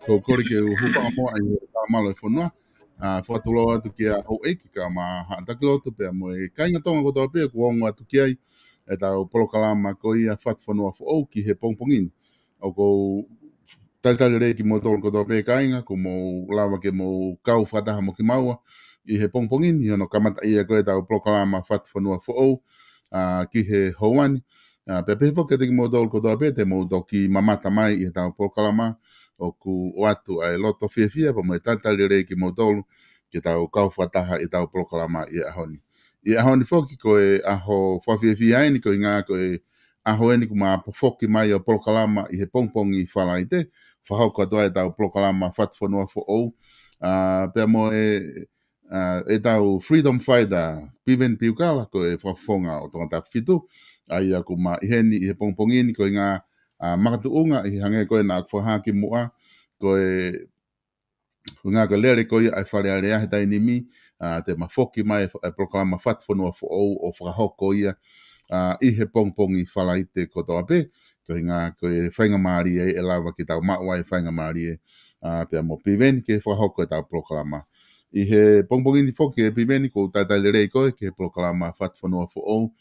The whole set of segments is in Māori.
Ko kore ke hufa mo ai malo fonua fatulo atu kia ho eki ka ma hatakilo tu pe mo e kainga tonga ko to pe ko ngo atu kia e tau polokalama ko ia fatufonua fo o ki he pongpongin o ko tal re ki mo tol ko to pe kainga ko mo lava ke mo kau fataha mo ki maua i he pongpongin i ono kamata ia ko e tau polokalama fatufonua fo o ki he hoani pe pe fo ke te ki mo tol ko to pe te mo to ki mamata mai i he tau polokalama o ku o atu ai loto fiafia pa mo e tatali rei ki motolu ki tau kau whataha i tau polokalama i ahoni. I ahoni foki ko e aho whafiafia aini ko i ngā ko e aho eni ku maa foki mai o polokalama i he pongpong i whala i te whahauka toa e tau polokalama whatwhanua fo ou. Pea mo e tau freedom fighter Piveni Piukala ko e whafonga o tonga tapu fitu ai a ku maa iheni i he pongpongini ko i ngā makatuunga i hange koe na whahaki mua koe ngā ka lere koe ai whare area he taini mi te mafoki mai e proklama whatwhanua fo ou o whakahoko ia i he pongpongi whalaite ko toa pe koe ngā koe whainga maari e lawa ki tau maua e whainga maari e pia mo piveni ke whakahoko e tau proklama i he pongpongi ni foki e piveni ko tatai rei koe ke proklama whatwhanua fo ou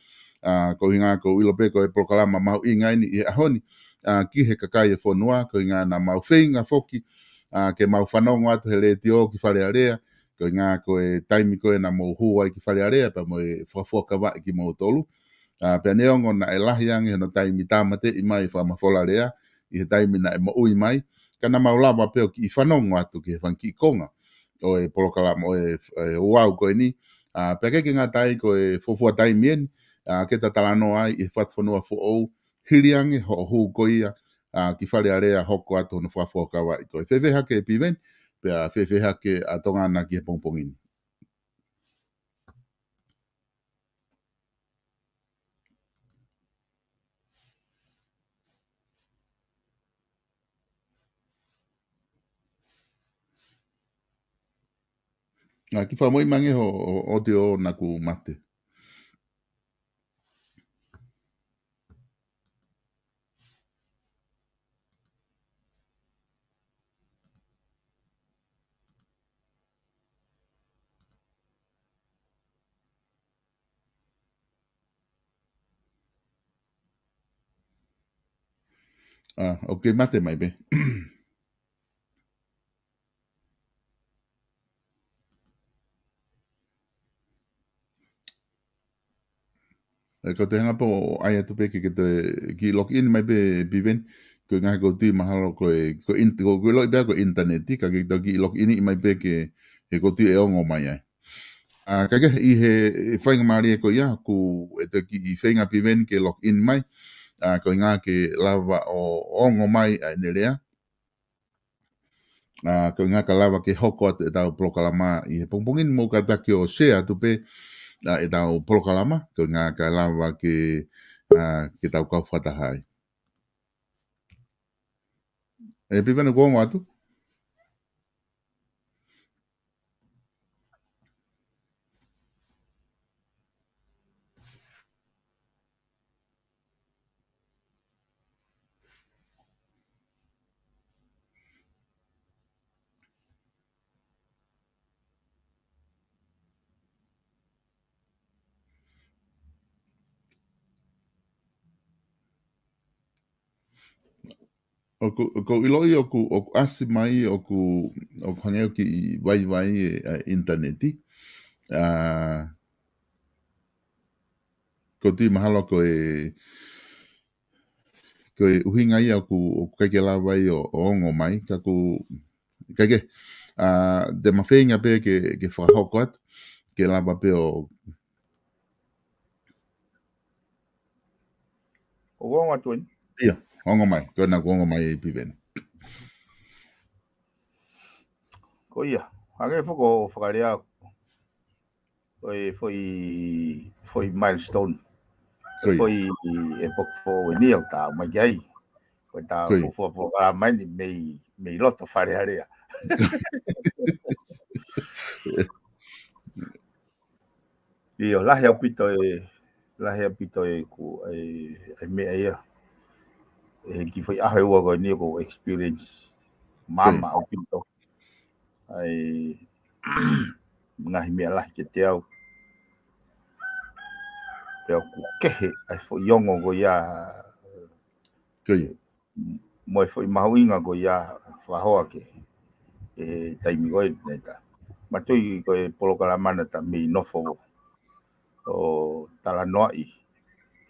ko ngā ko ilope koe proklama mau ingaini i ahoni ki he kakai e whanua, ko ngā na mau whainga whoki, ke mau whanongo atu he le tio ki whare area, ko ngā ko e taimi ko e na mau huai ki whare area, pa mo e whafuaka wai ki mau tolu. Pea neongo na e lahiangi he no taimi tāmate i mai whamawhola rea, i he taimi na e maui mai, ka na mau lawa peo ki i whanongo atu ki he whanki i konga, o e polokalama o e uau ko e ni. Pea keke ngā tai ko e whofua taimi eni, ke ta talano ai i whatwhanua fo ou, hiriangi ho hu ko ia ki whare area hoko atu no whafuaka wai koe. Whewheha ke piveni, pea whewheha ke a tongana ki he pongpongini. Ki whamoi mange o te o naku mate. Ok, mate mai be. Ko te hanga po ai atu peke ke te ki lock in mai be piveni, ko ngā ko tui mahalo ko loi bea ko interneti, ka ki lock in i mai peke he ko tui e ongo mai ai. Kake i he whainga maari e ko ia, ku e te ki i whainga piveni ke lock in mai, ko ngā ke lava o ongo mai ai nelea. Ko ngā ka lava ke hoko atu e tau polokalama i he pongpongin mo ka taki o share tupe e tau polokalama, ko ngā ka lava ke tau kau whatahai. E pipena kuongo atu? Ko iloi o ku asi mai o ku hangeo ki vai interneti. Ko tui mahalo ko uhinga ia ku kaike lawa i o ongo mai, ka ku kaike de mawhenga pe ke whakahoko atu, ke lawa pe o ongo atu ni? Ia, ongo mai, ko na ongo mai e piveni. Ko ia, hange fuko whakarea foi milestone. Foi e poko ni o ta mai ai. Ko ta fo mai ni mei loto fare area. Io la hea pito e ku e me ia. E ki foi ahe ua ko ni ko experience mama o pito. Ai ngahi mea lahi ke te au. Te au ku kehe ai fo iongo ko ia. Moi foi mahuinga ko ia whahoa ke. E taimi koe neta. Matui ko e Polokalama na ta mi nofo o tala noa i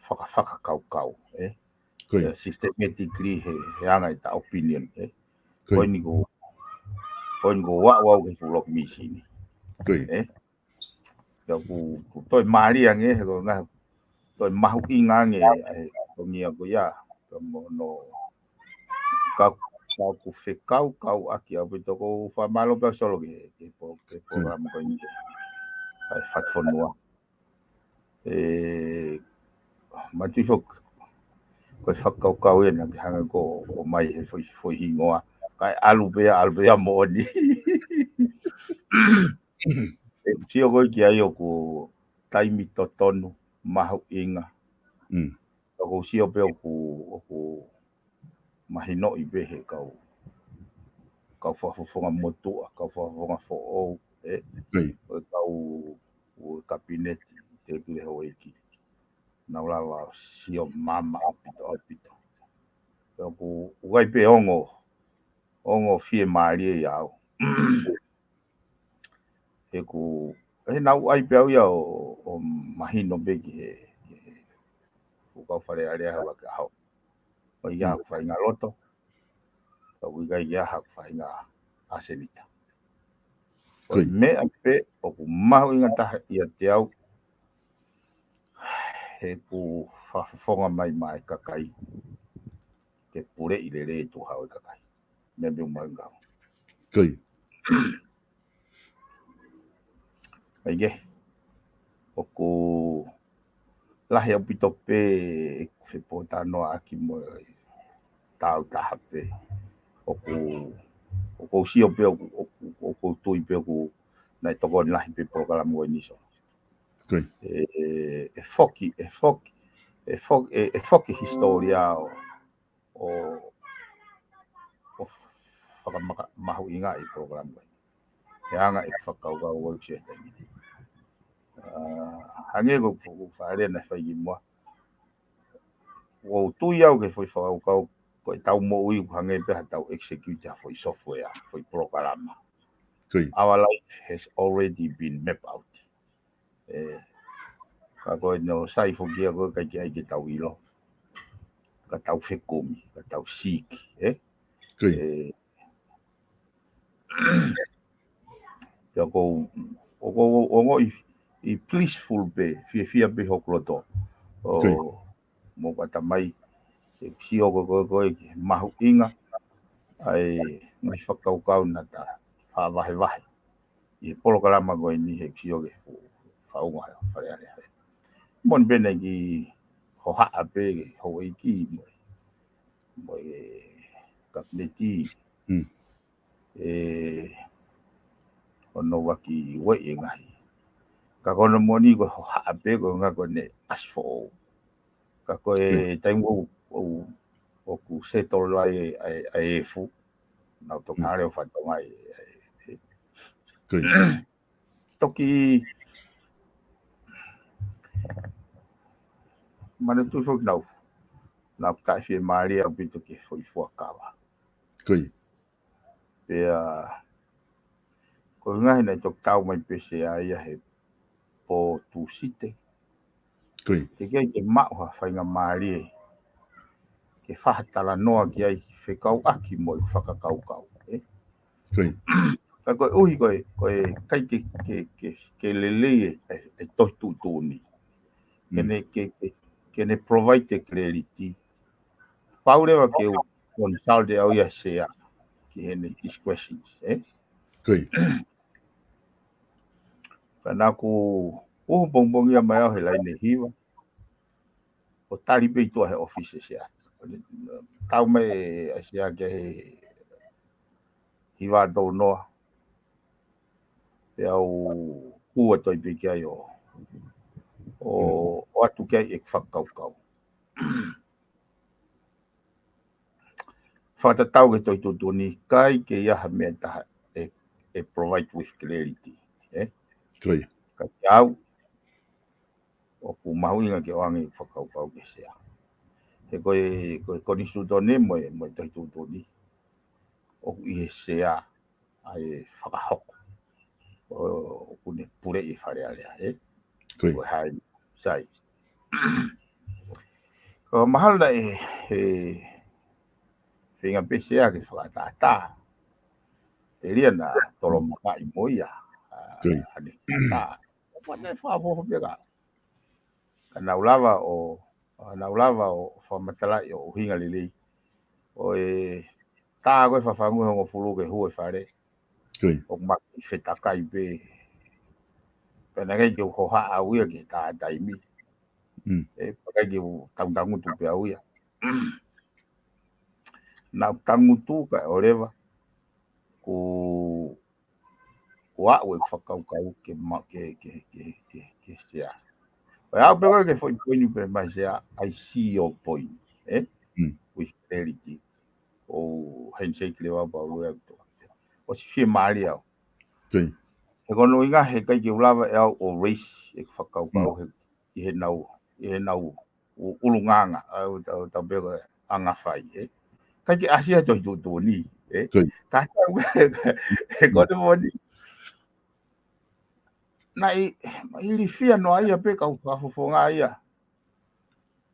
whaka kau. Systematically he anga i ta opinion. Koe ni ko wau ke fulok misi ni. Ku toi maari ange ko nga toi mahu inga nge ko ngia ko ia ko no ka ku whekau kau aki au pito ko whamalo pa solo ke programa ko ni ai FATUFONUA mati fok ko whakau kau e na hanga ko o mai he foi hingoa kai alu bea mo ni tio ko ki ai o ku taimi totonu mahu inga ko sio pe o ku mahino i behe kau whafonga motua, kau whafonga fo'ou, kau o kabineti, te pile ho eki. Nau lawa sio mama apito. Ku ugai pe ongo fie maari e au. E ku, nau ai pe au ia o mahino beki he, ku kau whare area hawa ka hau. O ia ku whainga loto, kau igai ia ku whainga asenita. O mea pe o ku mahu inga taha ia te au he ku whafonga mai kakai ke pure i re tu hau e kakai. Mea meu mai ngau. Aige, o ku lahi au pito pe e whepo noa aki mo tau taha pe. O ku sio pe o ku tui pe o ku nai toko ni lahi pe Polokalama o iniso. E foki historia o whakamahu inga i Polokalama. E anga e whakauga o se tangi. Hange ko whaare na whaigi mua. O tui au ke whai whakauga ko e tau mo ui hange pe ha tau execute foi software, foi Polokalama. Our life has already been mapped out. Ka koe no sai fokia koe kai ki ai ke tau ilo. Ka tau whekomi, ka tau siki. Ka kou ongo i peaceful pe, fia pe hokloto. Mo kata mai e sio ko ki mahu inga ai ngai whakaukau na ta whawahe i polokalama ko ni he sio ke whaunga whare are mon bene ki ho haa pe ho e ki mo e kapneti e ono waki we e ngai ka kono moni ko ho haa pe ko nga ko ne asfo ka ko e taingo o ku setolo ai fu na to kare o fato mai toki mana tu fo na ka fi maria bito ke foi fo kawa pe ko nga na to kau mai pese ai he po tu site te ke ma wa fa nga maria ke fa tala noa ki ai fe kau aki mo fa ka kau ka ko uhi ko kai ke lele e to tu ni kene provide clarity paure wa ke consult au ya sea ki hene these questions kana ku bongbong ya mai he lai ne hiwa o tali pe to he office sea tau me asia ke hiwa do no e au ku to pe ke yo o atu ke ek fakau fata tau ke to ni kai ke ya ha me ta e provide with clarity ka tau o ku mahuinga ke wangi whakau ke sea. He koe ni sutone mo to ni o ku i he sea ai whakahoko o ku ne pure i whare alea koe hai sai. Ko mahal na whinga pe sea ke whakatata te ria na tolo maka i moia hane tata wane whaafo peka ka naulava o whamatalai o hinga lili o tā koe whawhangu hongo fulu ke hue whare o maki whetakai pe pena kei ke uhoha au ia ke tā taimi pakai ke tauntangu tu pe au ia na tangu tu ka o rewa ku au e whakaukau ke sea au peka ke whoipoinu pe mai sea I see your point with clarity o handshake le wa pa ua o si fie maari au he kono inga he kai ki ulawa e au o race e whakaukau he nau o ulunganga au tau peko anga whai kai ki asia toi tu ni ka tau he kono moni na i li fia no aia peka u whafofonga ia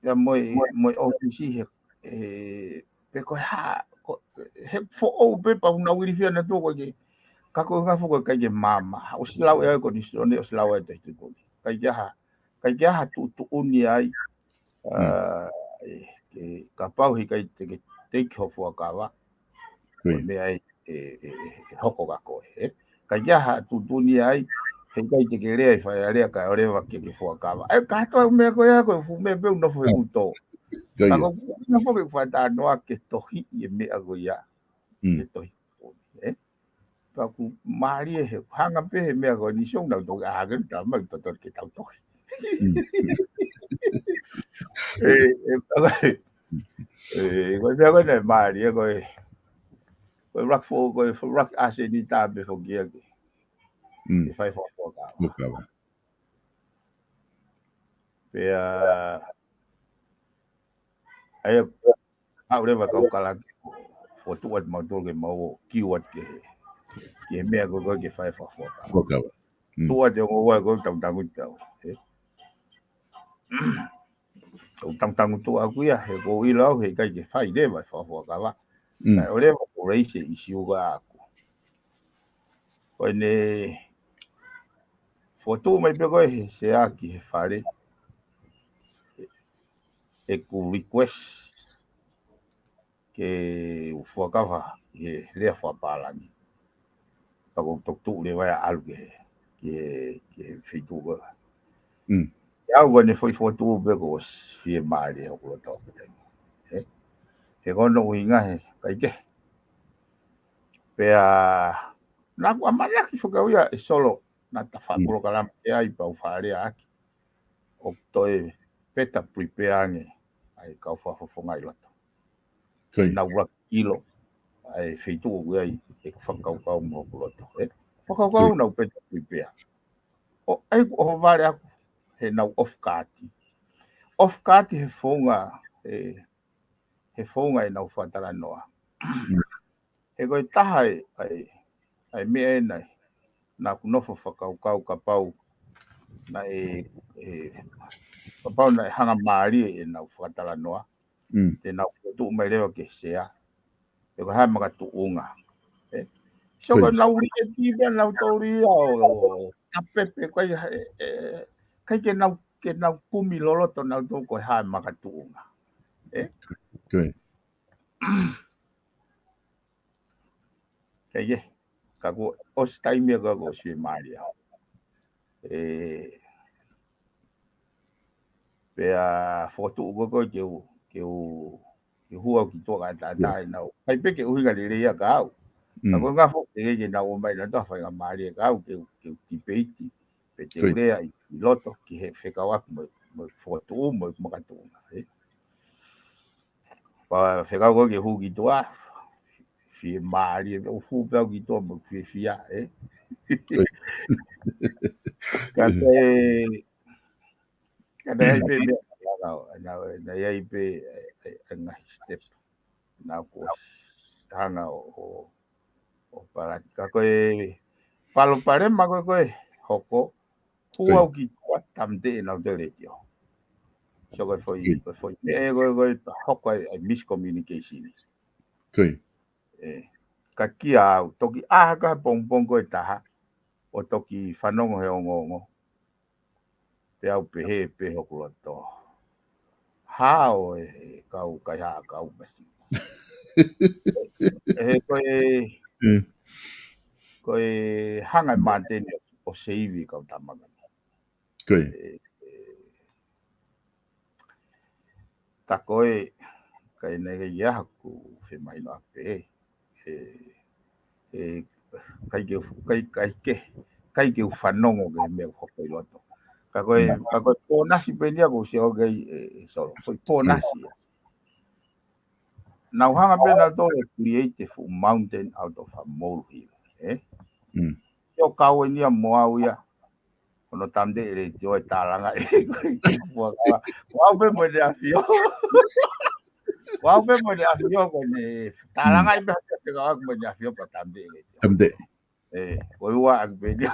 ya moi ofisi he peko ha he fo o pe pa una wiri fia na to ko ke ka ko nga fo ko ka ke mama o silau e ko disione o silau e te ko ka ja ha tu uni ai ke ka pau hi kai te take off wa ka wa me ai hoko ga ko ka ja ha tu uni ai he kai te ke re fa ya ka ore wa ke fo ka wa ka to me ko ya ko fu me pe no fo to ka ko na fo ke fa ta no ke to hi me ago ya ke to ka ku mari he hanga pe he me ko ni song na to a ga ta ma to ke ta to ko ya ko na mari ko rak ase ni ta be fo ge ke fai fo ka pe ai a ure va ka kala fo tu wat ma to ke ma o ki wat ke me ko ke fai fo ka tu wat yo wa ko ta ta ku ta o tangu tu aku ia he ko i lau he kai ke fai de vai fo ka wa na ore o reise i si uga aku ko ne foto mai pe ko he se aki he fare e ku request ke ufuakawa ke lea whapalangi. Pako toktu le wai alu ke whitua. Ia ua ne whaifotu beko fie maari o kula tau pete. He kono uinga he kaike. Pea naku amalaki whakauia e solo na ta POLOKALAMA e ai pau whaarea aki. O toi peta prepareange ai kau whafonga i lato. E na ua kilo ai whitu o ai e whakaukau mo kuloto. Whakaukau nau peta prepare. O ai o vare aku he nau off kati. Off kati he whonga he whonga e nau whatara noa. He koe taha ai mea e nei. Nā kunofo whakaukau ka pau na ka pau na hanga maari e nau whatara noa. Te nau tu mai rewa ke sea. E ko hai maka tuunga. So ko nau ri e tiba nau tauri au tapepe koe kai ke nau kumi loloto nau tō koe hai maka tuunga. Kei ka ko os taimia ka ko sui maari au. Pea fotu ko ko ke hua ki tō ka tātai nau. Kai peke uhinga le rea ka au. Ka ko ngā fok te ke nau o mai na toa whainga maari ka au ke tipeiti. Pe te urea i loto ki he whekawaku mo fotu mo makatūna. Pa whekau ko ke hu ki tōa. Fie maari o fu pau ki tō mo fia. Ka te hei pe mea na iei pe ngahi step na ko hanga o parati ka koe palo pare ma koe hoko huau ki tua tamte na te retio so koe foi me koe hoko ai miscommunication ka kia au toki ka pong koe taha o toki whanongo he ongo pe au pe hoko loto hao kau kai haa kau masi. Koe hanga mantene o seivi kau tamanga. Ta koe kai nege iahaku whi mai no ape kai ke whanongo ke mea hoko i loto. Ka koe pō nasi penia ko se ogei solo. Koe pō nasi. Nau hanga pena tōre create a mountain out of a molehill. Yo kau e nia moau ia. Kono tamde ere tio e tālanga e koe wau pe mo de afio. Wau pe mo de afio kone tālanga i pēhaka te kawak mo de afio pa tamde ere tio. Tamde. Koe ua ak penia.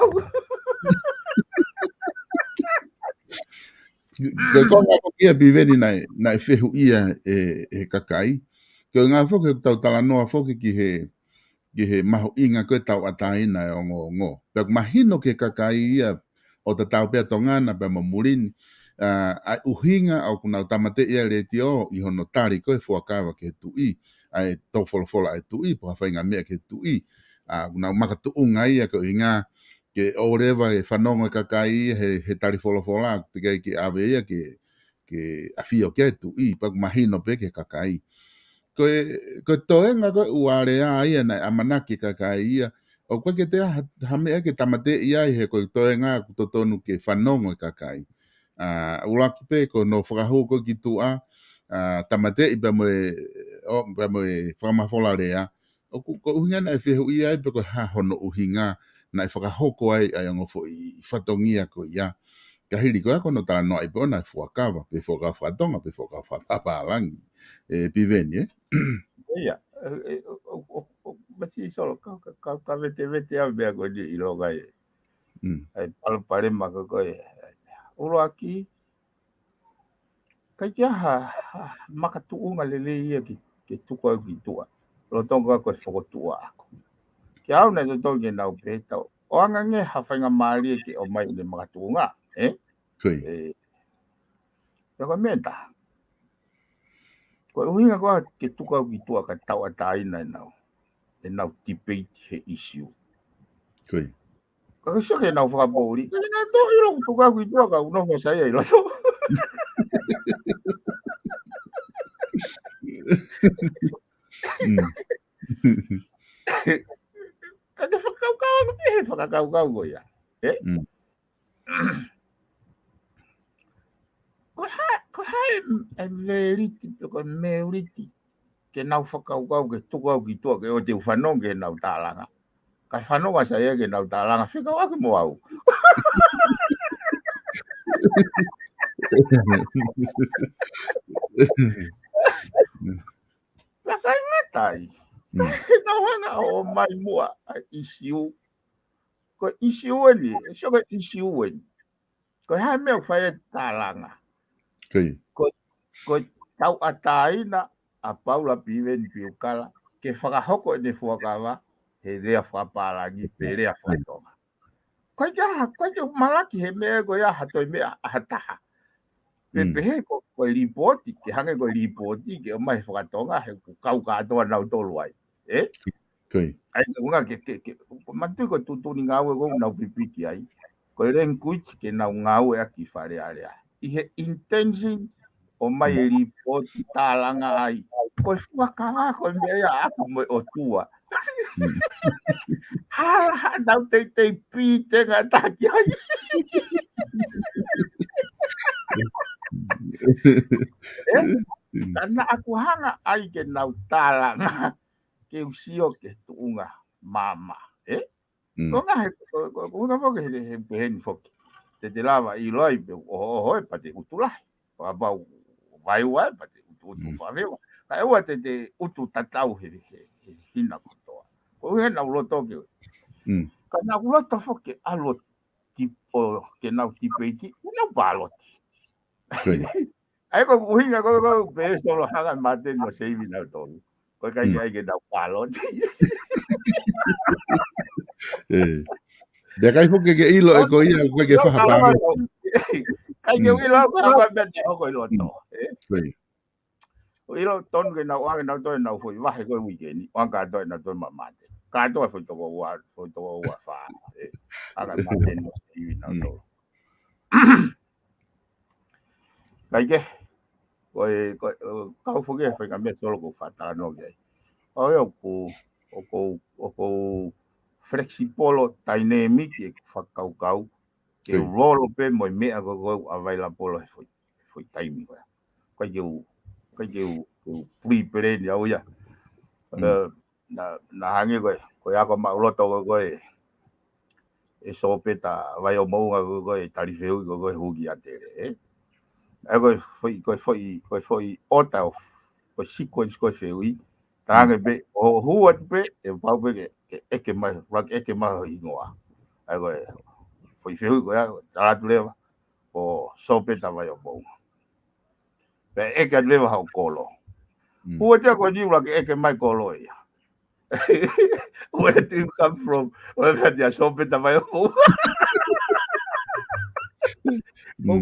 Koe konga ko kia piveni nai whehu ia e kakai. Koe ngā whoke tau tala noa whoke ki he maho inga koe tau ataina e ongo. Pea mahino ke kakai ia o ta tau pea tongana pea mamurini. Ai uhinga au kunau tamate ia le tio i hono tari koe fuakawa ke tui. Ai tau wholofola e tui po hawhainga mea ke tui. Kunau makatuunga ia ko inga ke orewa e whanongo e kakai he tari wholofola te kei ke awe ia ke awhio ke tui. Pea mahino pe ke kakai. Koe toenga koe uarea ia na amanaki kakai ia. O koe ke te hamea ke tamate ia he koe toenga kutotonu ke whanongo e kakai. Ulaki pe ko no whakahu koe ki tua. Tamate i pa moe whakamafola rea. O ko uhinga na e whehu ia i pa koe hahono uhinga na e whakahoko ai angofo i whatongia ko ia. Ka hiri koe ako no tala noa i pa ona e whakawa. Pe whakawatonga, pe whakawapalangi. Piveni, Ia, masi solo ka vete a mea koe ni iloga e. Ai palo pare maka koe. Uro aki, kai kia maka tuunga lele ia ke tuka au ki tua. Lo tonga koe whakotua ako. Kia au nei tonga nau petau. O anga nge hawhainga maari ke o mai ne maka tuunga. Koe menta. Ko uhinga ko ke tuka ki tua ka tau atai na nau tipei he issue. Koi. Ka sia ke nau fa bori. Ka na to iro tuka ki tua ka uno mo saya ilo to. Ka de fa kau kau ko he fa kau kau go ya. Eh? Ko hai e veriti ko meuriti. Ke nau fa kau kau ke tuka ki tua ke o te ufanong ke nau talanga. Ka whanonga saya ke nau talanga whika wake mo au. Laka ingatai. Nau hanga o mai mua a isiu. Ko isiu ni, so ko isiu ni. Ko hai mea whae talanga. Ko tau ataina a Paula Piveni Piukala ke whakahoko ne fuakawa he rea whaparangi pe rea whatonga. Ko ia malaki he mea ko ia hatoi mea ahataha. Pepehe ko ripoti ke hange ko ripoti ke mai whakatonga he kau katoa nau tolu ai. Eh? Ai unga ke matu ko tutuni ngawe ko nau pipiki ai. Ko renkuich ke nau ngawe aki whare area. Ihe intention o mai ripoti talanga ai. Ko whakawa ko mea aku mo o tua. Hala nau te pi te ngataki ai. Karena aku hanga ai ke nau talanga ke usio ke tuunga mama. Ko nga ko nga mo ke he foki. Te lava i loi pe o e pate utula. Pa ba vai wa pate utu pa ve. Ka e te utu tatau he hina ko to. Ko he na uloto ke. Ka na uloto foki alo tipo ke na tipeti na baloti. Ai ko uhinga ko pe solo hanga mate no sei na to. Ko kai ke na baloti. De kai foke ke ilo e ko ia ko ke fa pa. Kai ke ilo ko ba be ko ilo to. Ilo ton ke na wa na to na foi wa he ko weekend. Wa ka to na to mate. Ka to foi to wa fa. Aga mate no sei na to. Kai ke ko foke foi ka me solo ko fata no ke. O ko flexipolo dynamic e whakaukau ke rolo pe mo mea ko availa polo foi timing ko ke pre ni au ya na hangi ko ya ko mauloto ko e so peta vai o mo ko e tarifeu ko hugi atere ai foi ota ko sequence ko feui tanga be o huat be e pau be ke mai rak ke mai ingoa ai ko foi feu ko ya tala leva o sope tava yo bo pe ke leva ha kolo huat ko ni rak ke mai kolo ya where do you come from where dia sope tava yo bo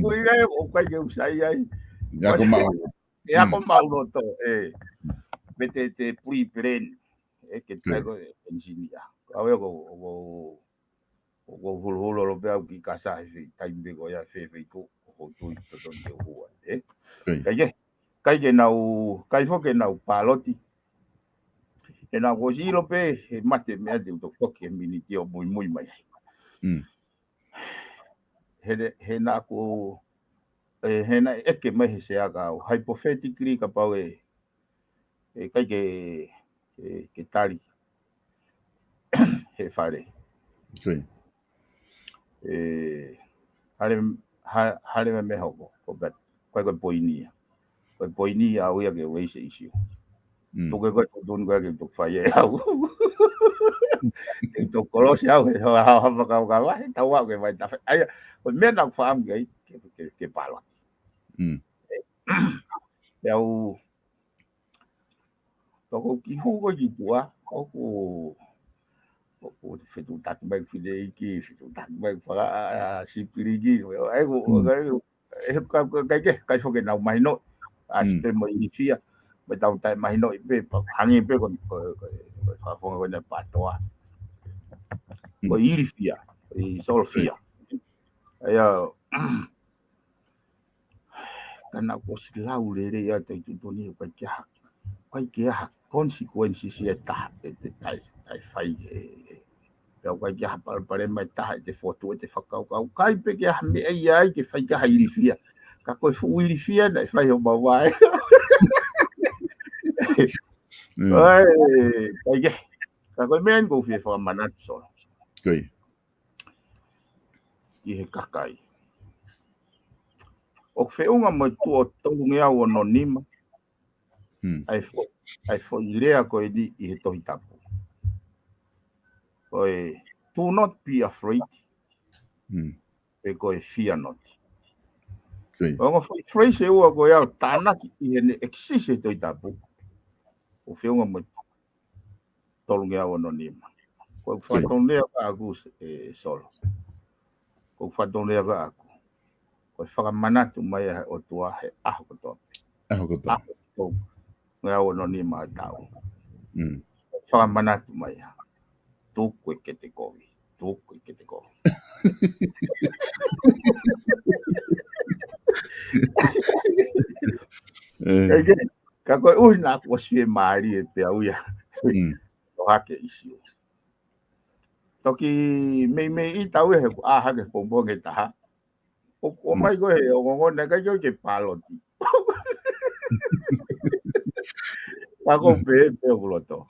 ko ia o kai ke usai ai ya ko mau to bete te pui pren ke traigo engineer awe ko hulu lo pe ki casa fi taimbe ko ya fe ko tu to de hua kai nau kai fo ke nau paloti ke na ko si lo pe mate me de to ko ke miniti o muy mai he na ko he na ke mai se aga hypothetically ka pau kai ke tari he fare hare me hoko ko bet ko poini au ya ke we se issue to ko dun ko ke to faye au to kolosi au ha ka wa ta wa ke vai ta ai ko me na fam ke palo eu to ko ki hu ko ji tua ko fetu tak bag fide ki fetu tak bag para sipirigi ai ko kai fo ke na mai no a spe mo inifia Mai tau tai mai no ipe pa hangi pe kon ko fa fonga kon pa toa. Ko iri fia, I sol fia. Ia kana ko silau le re ia te tu ni ko kia. Ko kia consequences ia ta te tai fai pe ko kia pare mai ta te foto te fakau kau kai pe kia me ai ke fai ka iri fia. Ka ko fu iri fia dai fai o bawai. Ai, kai ka ko men go fi fa manat so. Koi. I he kakai. O whiunga mo tu o tongungia o no nima. Ai fo I lea koe di I he tohi tapu. Koe, do not be afraid. E koe fear not. O ngo phrase e ua koe au tānaki I he ne exist e tohi tapu. O whiunga mo tongungia o no nima. Koe whatonglea ka aku solo. Koe whatonglea ka aku. Koe whakamanatu mai o tua he aho kotoa. Aho kotoa. Aho kotoa. Ngā o no nima tau. Whakamanatu mai ha. Tūku ke te kovi. Tūku ke te kovi. Ka koe uhi nā kua sue maari e te auia. O hake isi o. Toki mei I tau e he ku āhake pōmbonge taha. O mai koe he o ngongona kai koe ke pāloti. Ka koe pe uloto.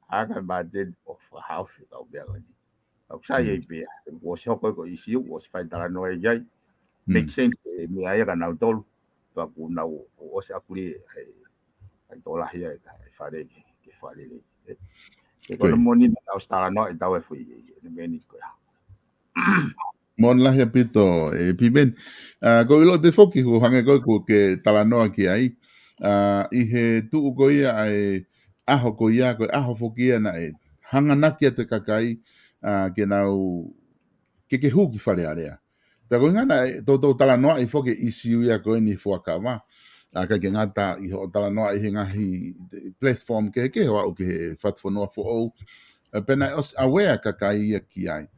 Haka māten o whahauwhi kau bea koe. Au sai e pia. O se hoko ko isi o se whai tala noe iai. Make sense me ai ka nau tolu. Tua ku nau o se akuri ai tola hia e whare ke whare le. E kono moni na tala noe tau e fui. Ne meni koe. Mon lahi apito e piben. Ko ilo te foki hu hange koe ko ke tala noa ki ai. I he tuu ko ia ai aho ko ia koe aho foki ia na e hanga naki atu kakai ke nau ke huki whare area. Pea koe ngana tō tala noa I foki isi uia koe ni fuakawa. Ka ke ngata I ho tala noa I he ngahi platform ke hoa o ke he FATUFONUA fo au. Pena os aware kakai ia ki ai.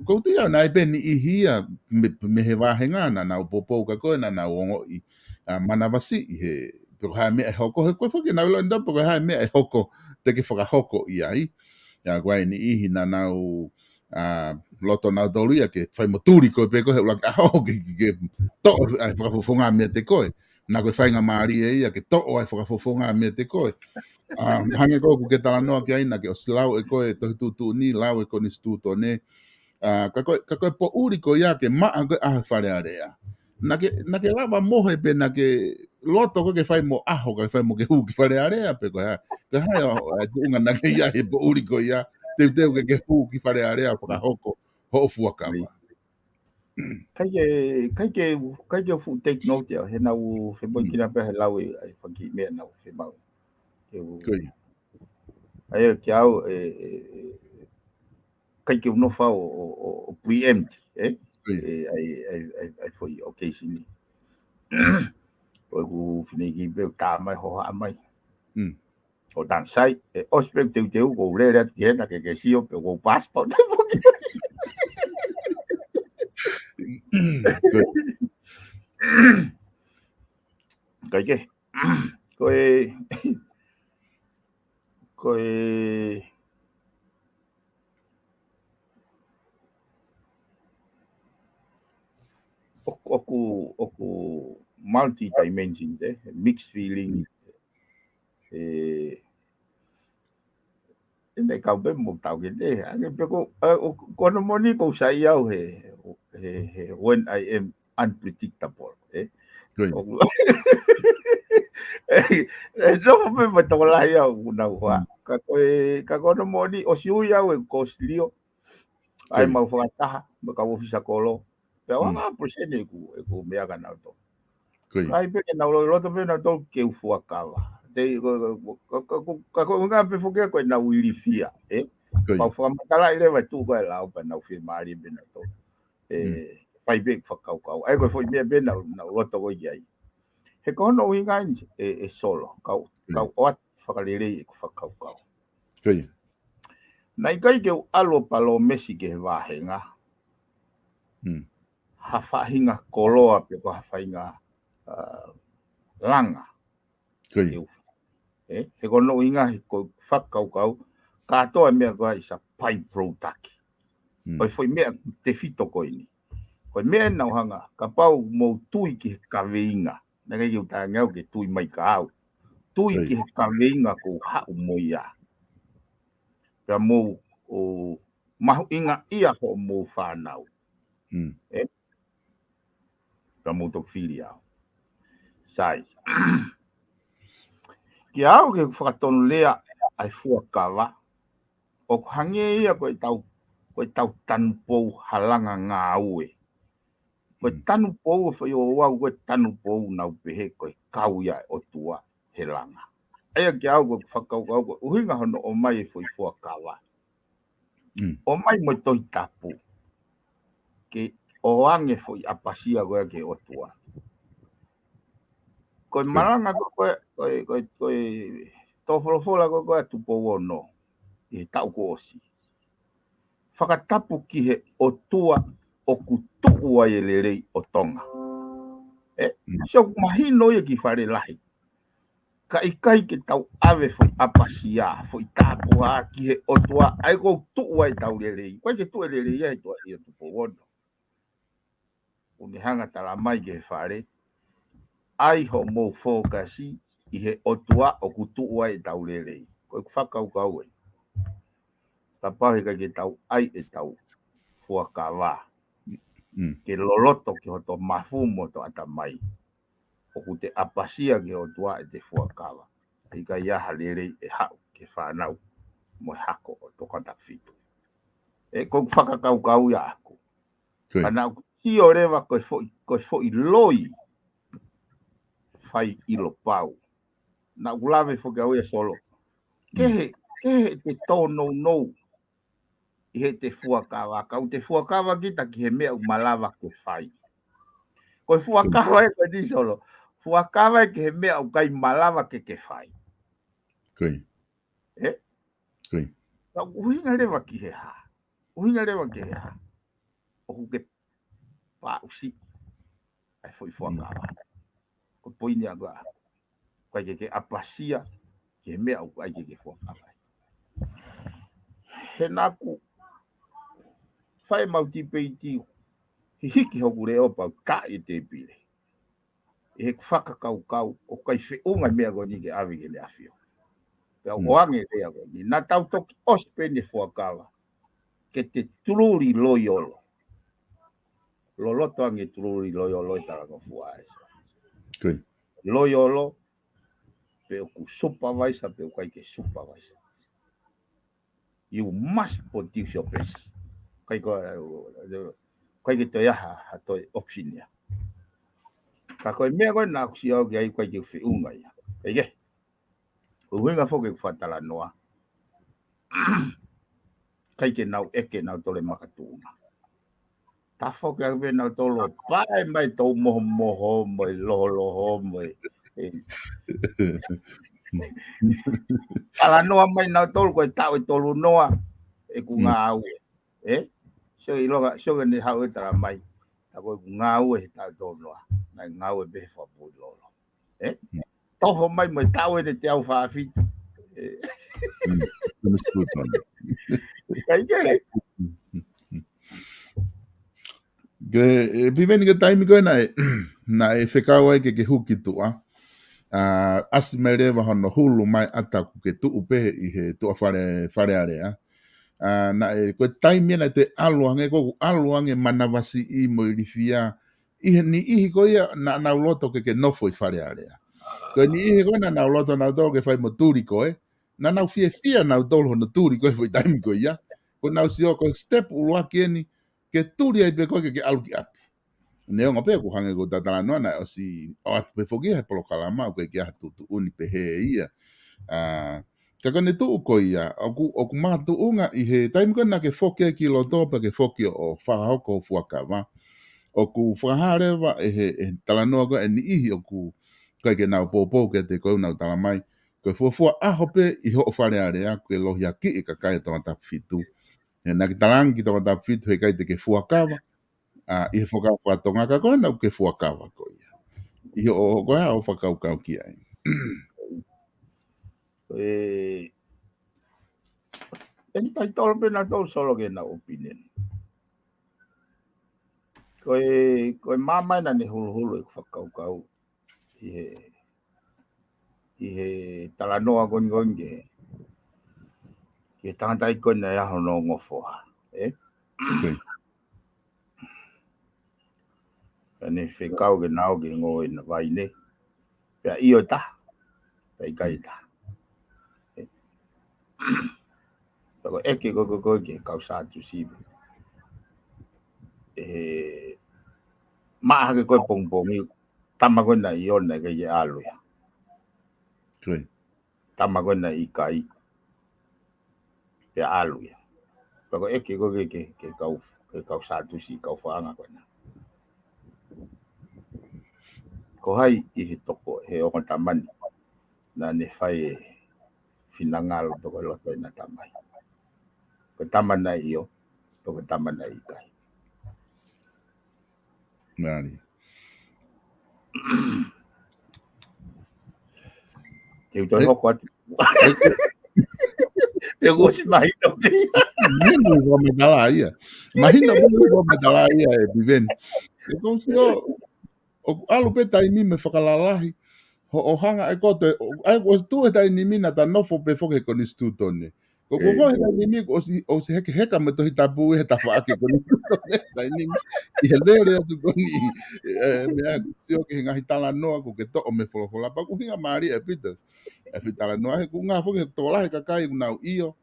Ko te ia nai peni I hia me he wāhenga na nau popou ka koe na nau ongo I manawasi I he pero hae mea e hoko he koe whoki nau loa ndapo koe hae mea e hoko te ke whakahoko I ai ia koe ni ihi na nau loto nau tolu ia ke whai moturi koe pe koe he ulaki aho ke to ai whakafofonga mea te koe na koe whainga maari e ia ke to ai whakafofonga mea te koe hange koe ku ke tala noa ki aina ke o silau e koe tohi tutu ni lau e koe ni stuto ne ka koe po uri ko ia ke maa koe aho whare area. Na ke lava mohe pe na ke loto koe ke whai mo aho ka whai mo ke hu ki whare area pe koe ha. Ke hai unga na ke ia he po uri ko ia te ke hu ki whare area whakahoko ho fuakama. Kai ke fu take note he nau wheboi kina pe he lau ai whaki mea nau whemau. Ai ke au kai ke unofa o preempt ai foi occasion ni o ku finegi be ka mai ho ha mai o dan sai o spek te ko le re tie na ke sio pe ko passport kai ke koe oku multi-dimension mixed feeling nei kau be mo tau ke te ane pe ko no moni ko sai au he when I am unpredictable no me mo to la ia una wa ka ko no moni o si ia o ko slio ai mau fata mo ka ofisa kolo pe wa presene ku me aga na to ai pe na lo to pe na to ke fu akala te ka ko nga pe fu ke ko na wili fia pa fu makala ile va tu ko la pa na fi mari be na to pai be fa kau ai ko fu me be na lo to go ai He kono inga e solo. Kau oat whakarere e whakaukau. Kai. Nai kai ke alo palo mesi ke he wāhenga. Hawhahinga koloa pe ko hawhahinga langa. Kai. He kono inga he ko whakaukau. Katoa mea koa isa pai protaki. Oi foi mea te fito koini. Koe mea nau hanga, ka pau mou tui ki he kaweinga. Nā kai kiu tā ngau ke tui mai ka au. Tui ki he kaweinga ko hau moia. Pea mou o mahu inga ia ho mou whanau. Pea mou tok whiri au. Sai. Ki au ke whakatonu lea ai fuakawa. O hange ia koe tau tanu pou halanga ngā ue. Koe tanu pou whai o wau koe tanu pou nau pehe koe kauia o tua he langa. Aia ki au koe whakau koe uhinga hono o mai e whai fuakawa. O mai mo toi tapu. Ke o ange whai apasia koe ke o tua. Koe maranga koe tōwholofola koe atu pou ono. I tau ko osi. Whakatapu ki he o tua o kutu ai e lerei o tonga. So mahino ia ki whare lahi. Ka ikai ke tau awe foi apasia, foi tapu a ki he o tua, ai ko tu ai tau lerei. Koe ke tu e lerei ai tua ia tupo wono. Uni hanga tala mai ke whare. Ai ho mou fōkasi i he o tua o kutu ai tau lerei. Koe whakau kau e. Ta pahe ka ke tau ai e tau fuakawa. Ke loloto ki hoto mafumo to ata mai. O ku te apasia ki o tua e te fuakawa. I ka iaha lerei e hau ke whanau mo hako o toka ta fitu. E kou whakakau kau ia aku. Ana ki o rewa koe foi loi whai ilo pau. Na ulawe fo ke au ia solo. Kehe te tono nou. I he te fuakawa. Kau te fuakawa kita ki he mea umalawa ke whai. Koe fuakawa e koe di solo. Fuakawa e ki he mea ukai malawa ke whai. Kai. Kai. Ka uhinga rewa ki he ha. Uhinga rewa ki he ha. O huke pā usi. Ai foi fuakawa. Koe poini agua. Koe ke apasia ki he mea ukai ke fuakawa. He naku whai mauti peiti hi hiki hoku reo pau ka i te pire. E he whakakau o kai whiunga mea goni ke awi ke le awhio. Pea oange rea goni. Nā tau toki ospene fuakawa. Ke te tururi loiolo. Loloto ange tururi loiolo i taranga fuae. Kai. Loiolo pe oku supervisor pe okai ke supervisor. You must produce your best. Kai ke te iaha hatoi option ia. Ka koe mea koe nā kusi au ki ai koe ke whiunga ia. Eke, uhinga whoke whatala noa. Kai ke nau eke nau tole makatuna. Ta whoke au nau tolo pae mai tau moho mai loho mai. Ala noa mai nau tolo koe tau e tolu noa. E ku ngā au e. So i loga, so ni hau e tara mai. Ta koe ku ngā au e tau tolu noa. Nai ngā au e behe whapui lolo. Toho mai mai tau e te au whaafitu. Kai kere. Piveni ke taimi koe na e whekau ai ke huki tua. Asi mai rewa hono hulu mai ataku ke tuu pehe i he tua whare area. Na e koe taimi na te aluange, koku aluange manawasi i mo i rifia. Ihe ni ihi koe ia na nauloto ke nofo i whare area. Koe ni ihi koe na nauloto nau tō ke whai mo tūri koe. Na nau fia nau tōlo hono tūri koe whai taimi koe ia. Koe nau sio koe step uruaki eni ke tūri ai pe koe ke aluki api. Neo ngā pēku hange ko tatala noa na o si o atu pe whoki he polokalama o koe ki atu tu uni pe he ia. Ka kone tuu koe ia, oku mātu unga i he taimi koe na ke whoki ki lo tōpa ke whoki o whahoko o fuakawa. Oku whaharewa e he talanoa koe e ni ihi oku kai ke nau popo ke te kau nau tala mai, koe fuafua aho pe i ho o whare area, koe lohi a ki i ka kai tō tapu fitu. E nā ki talangi ki tō tapu fitu, he kai te ke fuakawa, i he whakawha tonga ka koe nau ke fuakawa koe. I ho koe o whakaukau ki ai. En tai tolo pe na tolo solo ke na opinion. Koe mamai na ne hulu e whakaukau i he talanoa gon ke tangata i koe na aho no ngofoa. Koe. Kane whekau ke nao ke ngō e na waine. Pea io ta. Pea kai ta. Tako eke ko ke kau sātu sibe. Maa ke koe pongpongi. Tama koe na i ona ke i aluia. Koe. Tama koe na i kai. Pea aluia. Tako eke ko ke kau sātu si kau whaanga koe na. Ko hai i he toko he onga tamani. Na ne whai finangalo toko loto i na tamai. Ko tamana i o. Toko tamana i kai. Ngāri. Te utoi hoko atu. Te gosi mahino te ia. Minu i wametala ia. Mahino minu i wametala ia e piveni. E kongsi o alu pe tai ni me whakalalahi. O hanga e kote, ai o tu e tai ni mina ta nofo pe foke ko ni stu tone. Ko ko he tai ni mi o si heka me tohi tapu e ta whaake ko ni stu tone. Tai ni i he lere atu ko ni mea si o ke ngahi tala noa ko ke to'o me wholofola. Pa ku hinga maari e pita. E whitala noa he ku ngā foke tōlahe kakai unau iyo.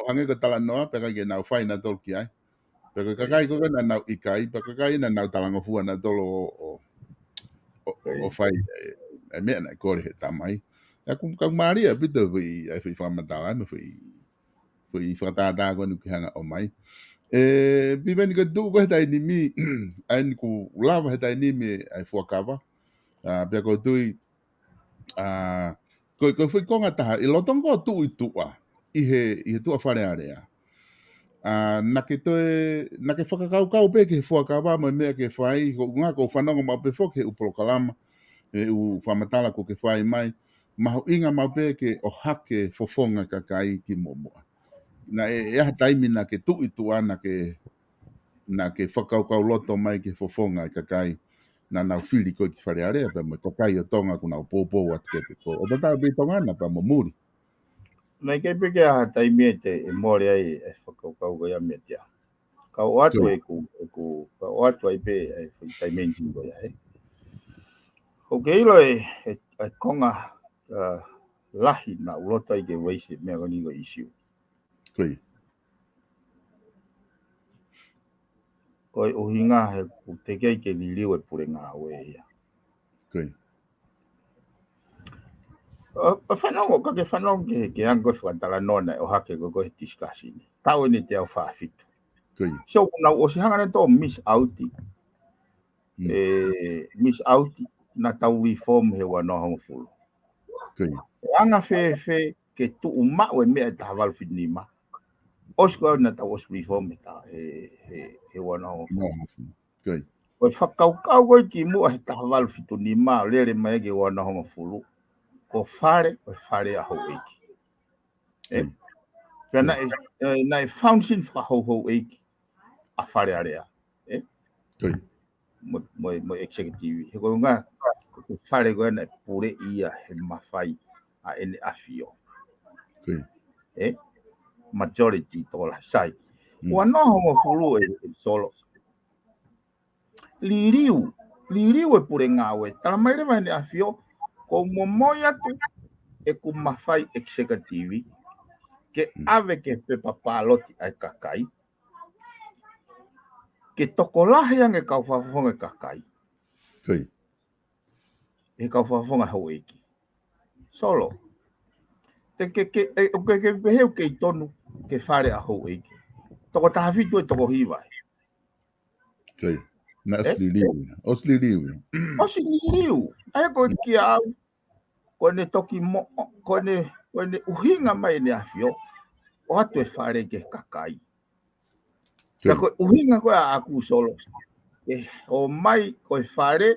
O hange ko tala noa pe kai nau whai na tol ki ai. Pe kakai ko na nau ikai, pe kakai na nau talangofua na tolo o whai e mea na kore he tamai. E kung maari e pita whi whamatala me whi whakatata koe nuki hanga o mai. E piveni ka tu ko he tai ni mi, ai ku lava he tai ni mi ai fuakawa. Pia ko tui, ko whi konga taha, i lotong ko tu i tua, i he tua whare area. Na ke whakakau pe ke fuakawa me mea ke whai, ko ngā ko whanonga mau pe fo ke POLOKALAMA, e u whamatala ko ke whai mai, maho inga mau pe ke o hake fofonga kakai ki momoa. Na e aha taimi na ke tui tua na ke whakaukau loto mai ke fofonga kakai na nau whiri koe ki whare area pa mo kakai o tonga ku nau pōpō at ke te ko. O tatau pe tongana pa mo muri. Nei kei peke aha taimi e te e mōre ai e whakaukau koe a mea tia. Ka o atu ka o atu ai pe e taimi nti koe ai. Ko ke ilo e konga lahi na uloto ai ke weise mea koni ko isiu. Koe. Koe uhinga he te kei ke liliu e pure ngā ue ia. Koe. Whanongo, ka ke whanongo ke ango whantala nona o hake ko he discussini. Tau ni te au whaafitu. Koe. So nau o si hangana tō miss outi. Miss outi na tau reform he wanohongo fulu. Koe. Anga fe ke tu uma o mea ta hawalu finima. Osko na tau os reform ta he wanohongo fulu. Koe. O whakaukau koe ki mua he ta hawalu fitunima lere mai ke wanohongo fulu. Ko whare a hou eiki. Pea na e foundation whahou eiki a whare area. Koe. Mo executive. He koe ngā, ko whare koe na pure ia he mawhai a ene awhio. Koe. Majority tōla sai. Ua noho mo fulu e solo. Liriu e pure ngā we. Tala mai rewa ene awhio, ko momoi atu e ku mawhai executive ke ave ke pepa pāloti ai kakai. Ke tokolahi ange kau whafonga kakai. Koe. E kau whafonga hau eiki. Solo. Ke heu ke i tonu ke whare a hau eiki. Toko taha fitu e toko hiwai. Koe. Na osliliwi. Osliliwi. O si liu. E ko ki au. Kone toki mo. Kone uhinga mai ne afio. O atu e whare ke kakai. Ka koe uhinga koe a aku solo. O mai koe whare.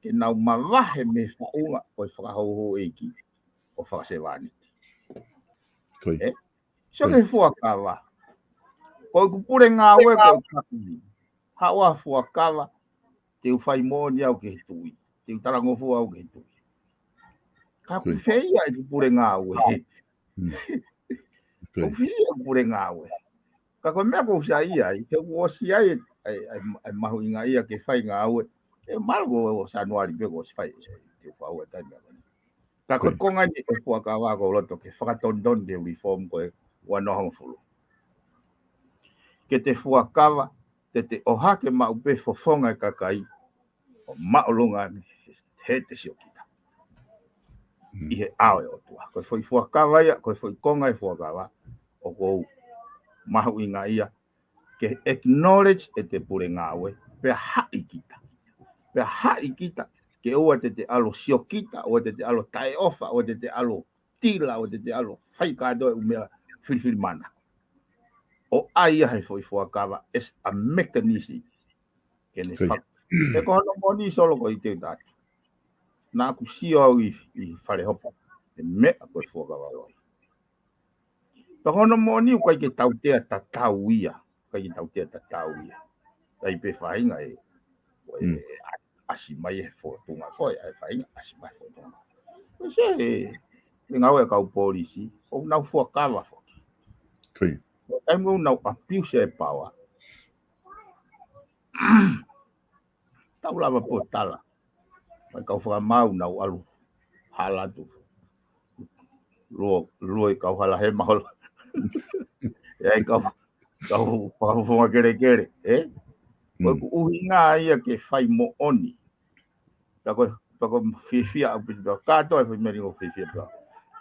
Ke nau mawahe me whaunga. Koe whakahauho eiki. O whakasewani. So ke fuakawa. Koe kupure ngā ue koe kakuhi. Hawa fuakawa. Te uwhai mōni au ke tui. Te utarangofu au ke tui. Ka kuwheia e kupure ngā ue. Kuwheia kupure ngā ue. Ka koe mea kou sa ia. Te uosi ai mahu inga ia ke whai ngā ue. E maru o sanuari peko o whai. Te uwhau e taimea kone. Ka koe konga ni e fuakawa ko loto ke whakatondon te reform koe wanohong fulu. Ke te fuakawa, te ohake maupe fofonga e kakai, o maolunga he te sio kita. Ihe awe o tua. Koe foi fuakawa ia, koe foi konga e fuakawa, o kou mahu inga ia, ke acknowledge e te pure ngawe, pea hai kita. Pea hai kita, ke ua te alo sio kita, o te alo tae ofa, o te alo tila, o te alo whaikadoe umea whiwhiri mana. O aia he foi fuakawa as a mechanism kene whak. E ko hono moni solo ko i te tatu. Nā ku sio au i whare hopo. E mea koe fuakawa roi. Ta hono moni u kai ke tautea ta tau ia. Kai ke tautea ta tau ia. Tai pe whainga e. Asi mai e fōtunga koe. E whainga asi mai fōtunga. Koe se e ngau e kau polisi. O nau fuakawa whoki. Koe. Ai mo nau abuse e power. Tau lava po tala. Mai kau whakamau nau alu halatu. Luo i kau hala he maholo. E kau whakafonga kere. Koe ku uhi ngā ia ke whai mo oni. Ta koe whiwhia au pita. Kato e whimeri o whiwhia pita.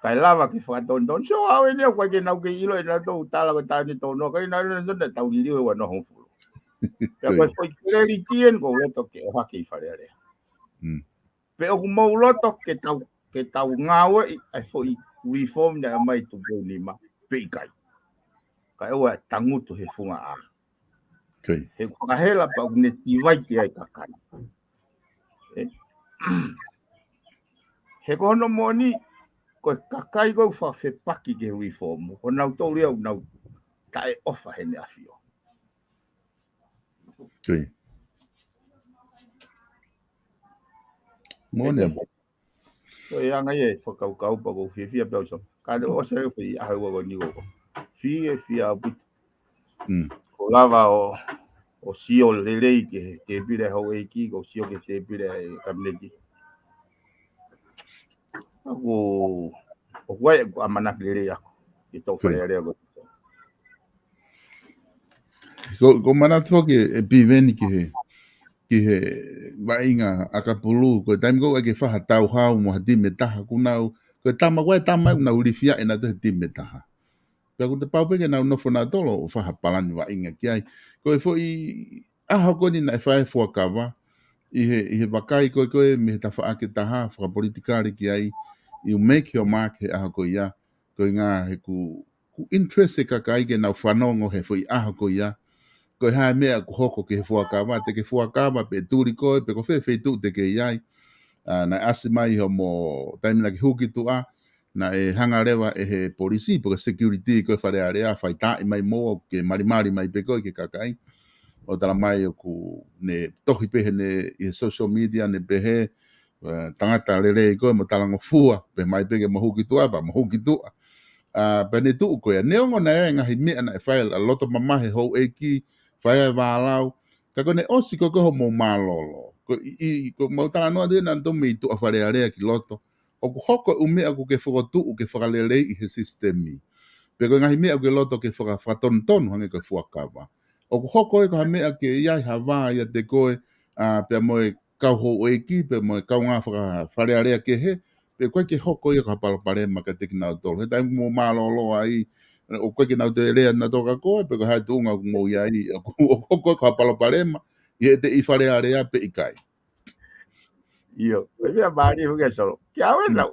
Kai lava ke whakatondon. So hau e neo koe ke nau ke ilo e nā tō tala ko tāni tōno. Kai nā rena tau ni liwe wa nohong fulu. Pea koe koe kireri tien ko loto ke o hake i whare area. Pe o kumau loto ke tau ngawe ai fo i reform na mai tu ko lima pe i kai. Kai oa tangutu he funga a. He whakahela pa une tiwai te ai kakai. He kono moni koe kakai ko whawhepaki ke reform. Ko nau tau rea nau tae ofa he ne awhio. Koe. Mōne abo. Koe anga e whakaukau pa ko whiwhia pēo so. Kāre o se whi ahau ko ni ko. Whiwhia aputi. Ko lava o sio lelei ke pire hau eiki, ko sio ke te pire kabineti. Ako o wai ko amanak lelei ako. Ke tau whare area ko. Ko manatua ke piveni ki he wainga akapulu ko taim ko ke whaha tau hau mo hati me taha kunau ko tama koe tama una urifia e na te hati me taha. Pea ko te paupeke na unofo na tolo o whaha palani wainga ki ai. Ko e fo i aha koni na e whae fuakawa i he wakai koe me he tafa ake taha whakapolitikari ki ai you make your mark he aha ko ia ko ngā he ku interest e kakai ke nau whanongo he fo i aha ko ia ko ha mea ko hoko ke fuakawa te ke fuakawa pe turi koe pe ko whewhi tu te ke iai na asi mai ho mo taimina ki huki tua na e hanga rewa e he polisi po security koe whare area whai tai mai mo ke marimari mai pe koe ke kakai o tala mai o ku ne tohi pehe ne i social media ne pehe tangata lere koe mo talango fua pe mai pe ke mahuki tua pa mahuki tua pe ne tu koe neongo na e ngahi mea na e whai a loto mamahe hou e ki whai e wālau ka kone osi ko koho mo malolo ko mau tala noa dui na ntomi i tu a whare area ki loto o ku hoko umea ku ke whakotu ke whakalelei i he sistemi pe ko ngahi mea ke loto ke whakatontonu hange ke fuakawa o ku hoko e ko ha mea ke iai hawa ia te koe pe moe kau ho oeki pe moe kau ngā whare area ke he pe koe ke hoko ia ka palapare maka te ki nau tolo he tai mo malolo ai o koe ke nau te rea na toka koe pe ko hai tuunga ku mo iai o hoko ka palapare ma Ia te I whare area pe I kai. Iyo, pia bari huke solo. Kia awe na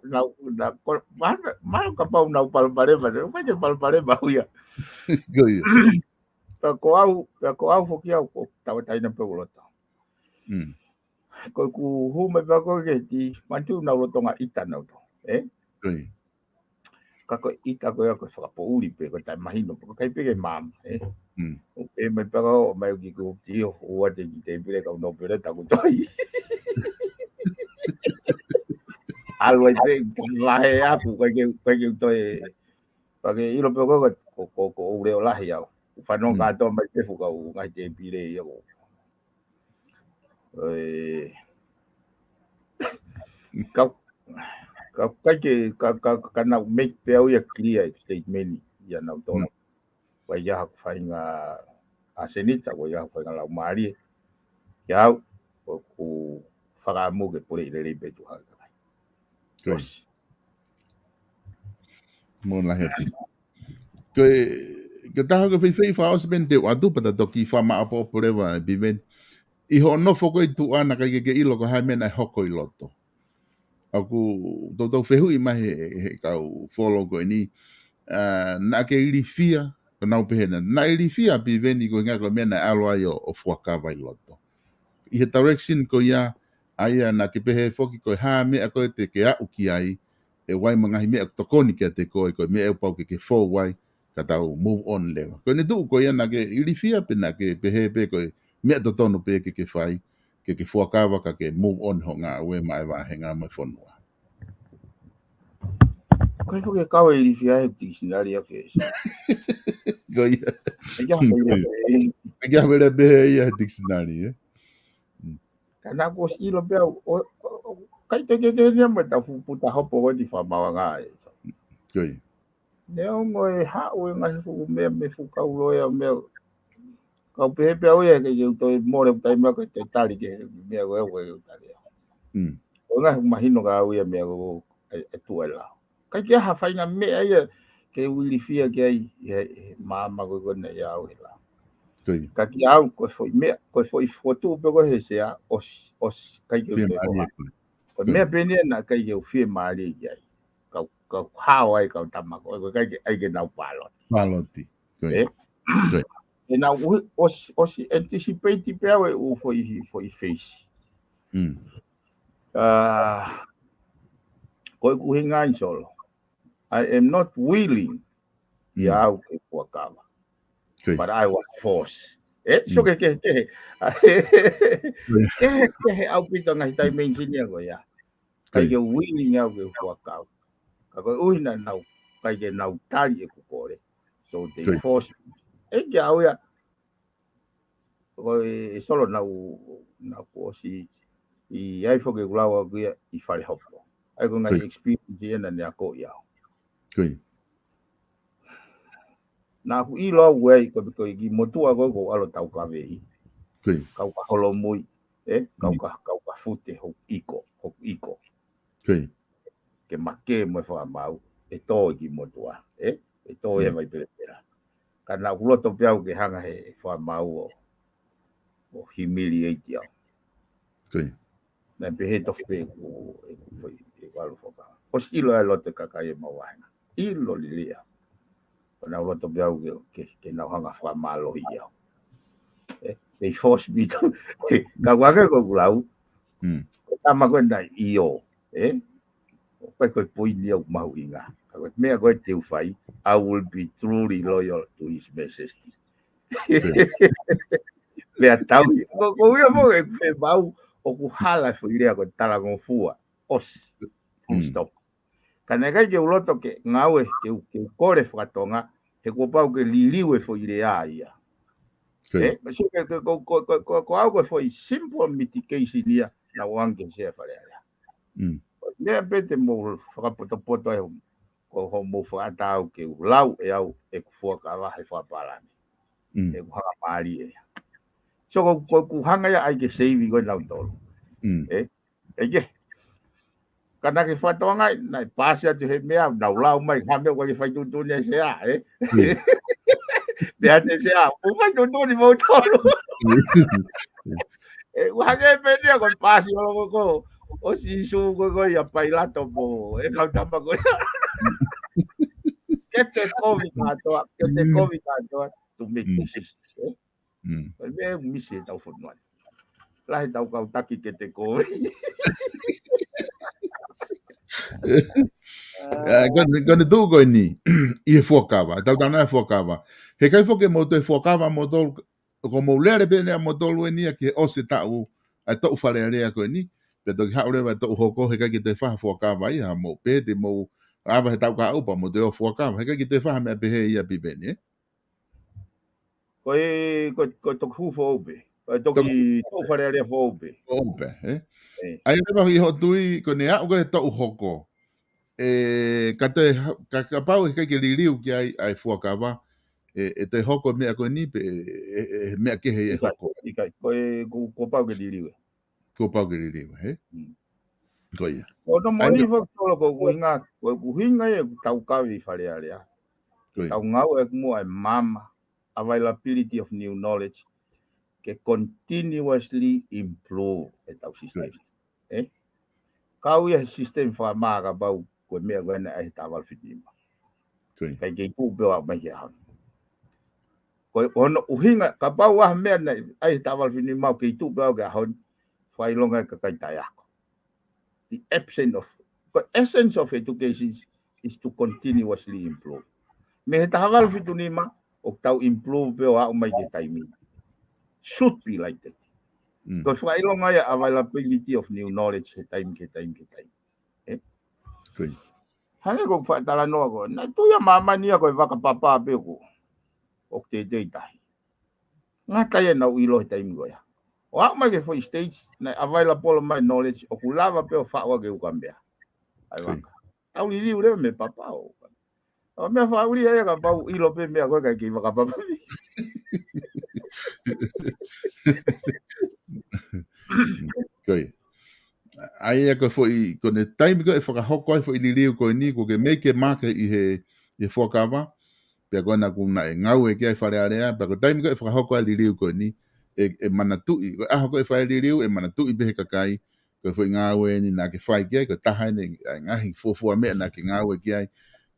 mana kapau na palparema, no pa palparema huya. Goia. Ko au fokia ko tawa taina pe ulota. Ko ku hume pa ko ke ti mantu na ulotonga ita na to. Goia. Kako ita ko ya ko whakapo uri pe ko tai mahino ko kai pe ke mam. O pe me pa ko mai ki ko ti o wa te ki te pe ka no pe ta ko toi. Always lahe aku kaya toi pagi ilo pe ko ure lahe ya fa no ka to mai te fuka u ngai te pire ya ko ka na make pe ya clear statement ya na to wa ya fa inga asenita ko ya fa la mari ya ko fa mo ke pure le be tu ha Mo la happy. Ke taha ke whai wha os ben te wadu pata toki wha maa po porewa biven. I ho no foko I tu ana kai ke ilo ko hai mena hoko I loto. Aku tau whehu I mahe he kau follow ko ni. Na ke iri fia, ko nau pehena. Na iri fia biven I ko ngā ko mena aloa I o fuakawa I loto. I he direction ko ia aia na ke pehe foki ko ha mea ko te ke au ki ai. E wai mangahi mea tokoni kia te koe ko mea upau ke fo wai ka tau move on lewa. Ko ne tuu ko ia na ke iri fia pe na ke pehe pe ko mea totono pe ke whai ke fuakawa ka ke move on ho ngā ue mai wa he ngā mai whanua. Ko e ke kawa iri fia he dictionary a ke so. Ko ia. E kia wera behe ia he dictionary, Kana ko ilo pe kai te ke me ta fu puta hopo ho di fa mawa nga Koi. Ne o ngoi ha o nga fu me fu ka ulo ya me ka pe o ya ke yo to more tai me ko te tali ke me o yo tali. O nga imagino ka o ya me o tu ela. Kai ke ha fa nga me ya ke wili fia ke ai mama ko ne ya o ela. Ka ki au ko foi foto pe ko he se a os kai ke te ko. Ko me pene na kai ke fie mari ai. Ka how ai ka tama ko kai ke ai ke na palot. Paloti. Koi. E na os anticipate pe o foi face. Ko ku hinga solo. I am not willing. Ya au ke fuakawa. But I was forced. So ke au pito ngai tai menginia ko ya. Kai ke willing au ke fuakawa. Ka ko uina nau kai ke nau tali e ku kore. So they forced me. Ke au ya. Ko solo nau ko si I ai fo ke ulawa ku ya I fare hopo. Ai ko ngai experience ena ne ako ya. Na ku I lo wei ko ki motua ko alo tau ka vei. Kau ka holo mui, kau ka fute ho iko. Ke make mo fa mau e to ki motua, e to e mai pera. Kana ku loto pe au ke hanga he fa mau o humiliate ya. Na pe he to pe ku foi e walo foka. O stilo e loto ka kai mau ana. Ilo lilia. Kana loto pe au ke na hanga fa malo ia. They forced me to ka waka ko kulau. Tama ko na io, ko poi ni o mau inga. Ka me ko te ufai, I will be truly loyal to his majesty. Le atau ko ia mo e mau o ku hala fo ile ko tala ko fua. Os. Full stop. Kana ka ke uloto ke ngawe ke kore fatonga he ko pau ke liliwe fo ile ia. Mas ko algo foi simple mitigation ia na wange se fare ala. Ne pete mo poto ko ho mo fa tau ke lau e au e ku fo ka la he fa para. E ku ha mari e. So ko hanga ya ai ke save go na tolo. Ke kana ke fa tonga na pasia te he mea na lau mai ha me ko ke fa tu ne se a Dia te se a, o fai tu ni mo tolo. Wahage penia ko pasi ko o si su ko ya pailato po e kau tamba ko kete COVID ato to make decisions eh be misi tau fonua lai tau kau taki kete COVID Gonna do go ni I fokava tau tana fokava he kai foke mo te fokava mo tol ko mo lere bene mo tol ni ke o se tau a to fale ale ko ni pe to ha ore to hoko he kai te fa fokava ia mo pe te mo ava he tau ka upa mo te o fokava he kai te fa me pe he ia bi bene ko to hu fo be to ki to fare ale fo be ope ai ba hi ho tui ko ne a ko to hoko ka pau he kai ke liliu ki ai fokava te hoko mea koe ni pe mea ke he hoko. Ikai, ko pau ke diriwe. Ko pau ke ririwa, he? Ko ia. O no moni fo tolo ko kuhinga e tau kawi whare area. Tau ngau e kumu ai mama, availability of new knowledge, ke continuously improve e tau system. Kau ia system wha maa bau koe mea koe na e tawal whitima. Kai kei pūpeo au mai ke hang. Koe ono uhinga, ka pau ah mea na ai tawal whitima kei tūpeo ke hang, whai longa ka kai tai ako. The essence of education is to continuously improve. Me he tahawal whitunima, o tau improve peo au mai ke taimi. Should be like that. Because whai longa ia availability of new knowledge he taim ke taim. Hange ko whaatala noa ko, na tuia mama nia koe waka papa pe ko, o te tahi. Ngā tai e nau ilo he taimi koe. O au mai ke for stage, na available my knowledge, o ku lava pe o whaua ke ukambea. Ai waka. Au li liu me papa o. O mea whauri e ka pau ilo pe mea koe kai ki waka papa. Koe. Ai e koe foi, kone taimi koe e whakahoko ai foi li liu koe ni, ko ke meke make I he whakawa, pia koe na kuna e ngau e kia e whare area, pia koe taimi koe e whakahoko ai li liu koe ni, e manatui, koe aho koe e whare li liu, e manatui behe kakai, koe foi ngau e ni na ke whai kia, koe taha ne ngahi fofua mea na ke ngau e kia,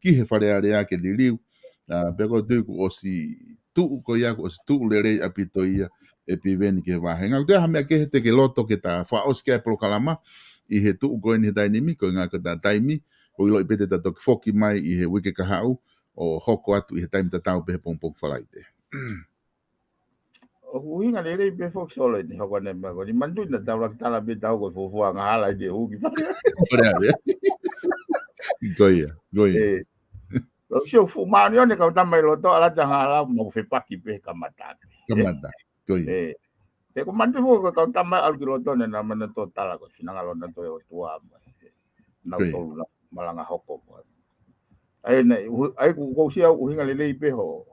ki he whare area ke li liu, pia koe tuku o si tuu koe ia, o si tuu le rei apito ia, e piveni ke wahe. Ngau te aha mea ke he te ke loto ke ta whaos kia POLOKALAMA, I he tuu koe ni he tainimi, koe ngā ka taimi, ko ilo I pete ta toki foki mai I he wike kahau, o hoko atu I he taimi ta tau pehe pongpong whalaite. O huinga le rei pe foki solo ni hoko ne mea ko, ni mandu na tau laki tala pe tau koe fofua ngā hala I te huki. Whareare. Goia. O sio fu maani one kau tamai loto ala tanga ala mo fe paki pe kamata. Kamata. Goia. Te ko mandu fu kau tamai al ki loto ne na mana to tala ko sinanga lo na to o tua. Na tolu na malanga hoko. Ai nei ai ku sia uhinga le lei pe ho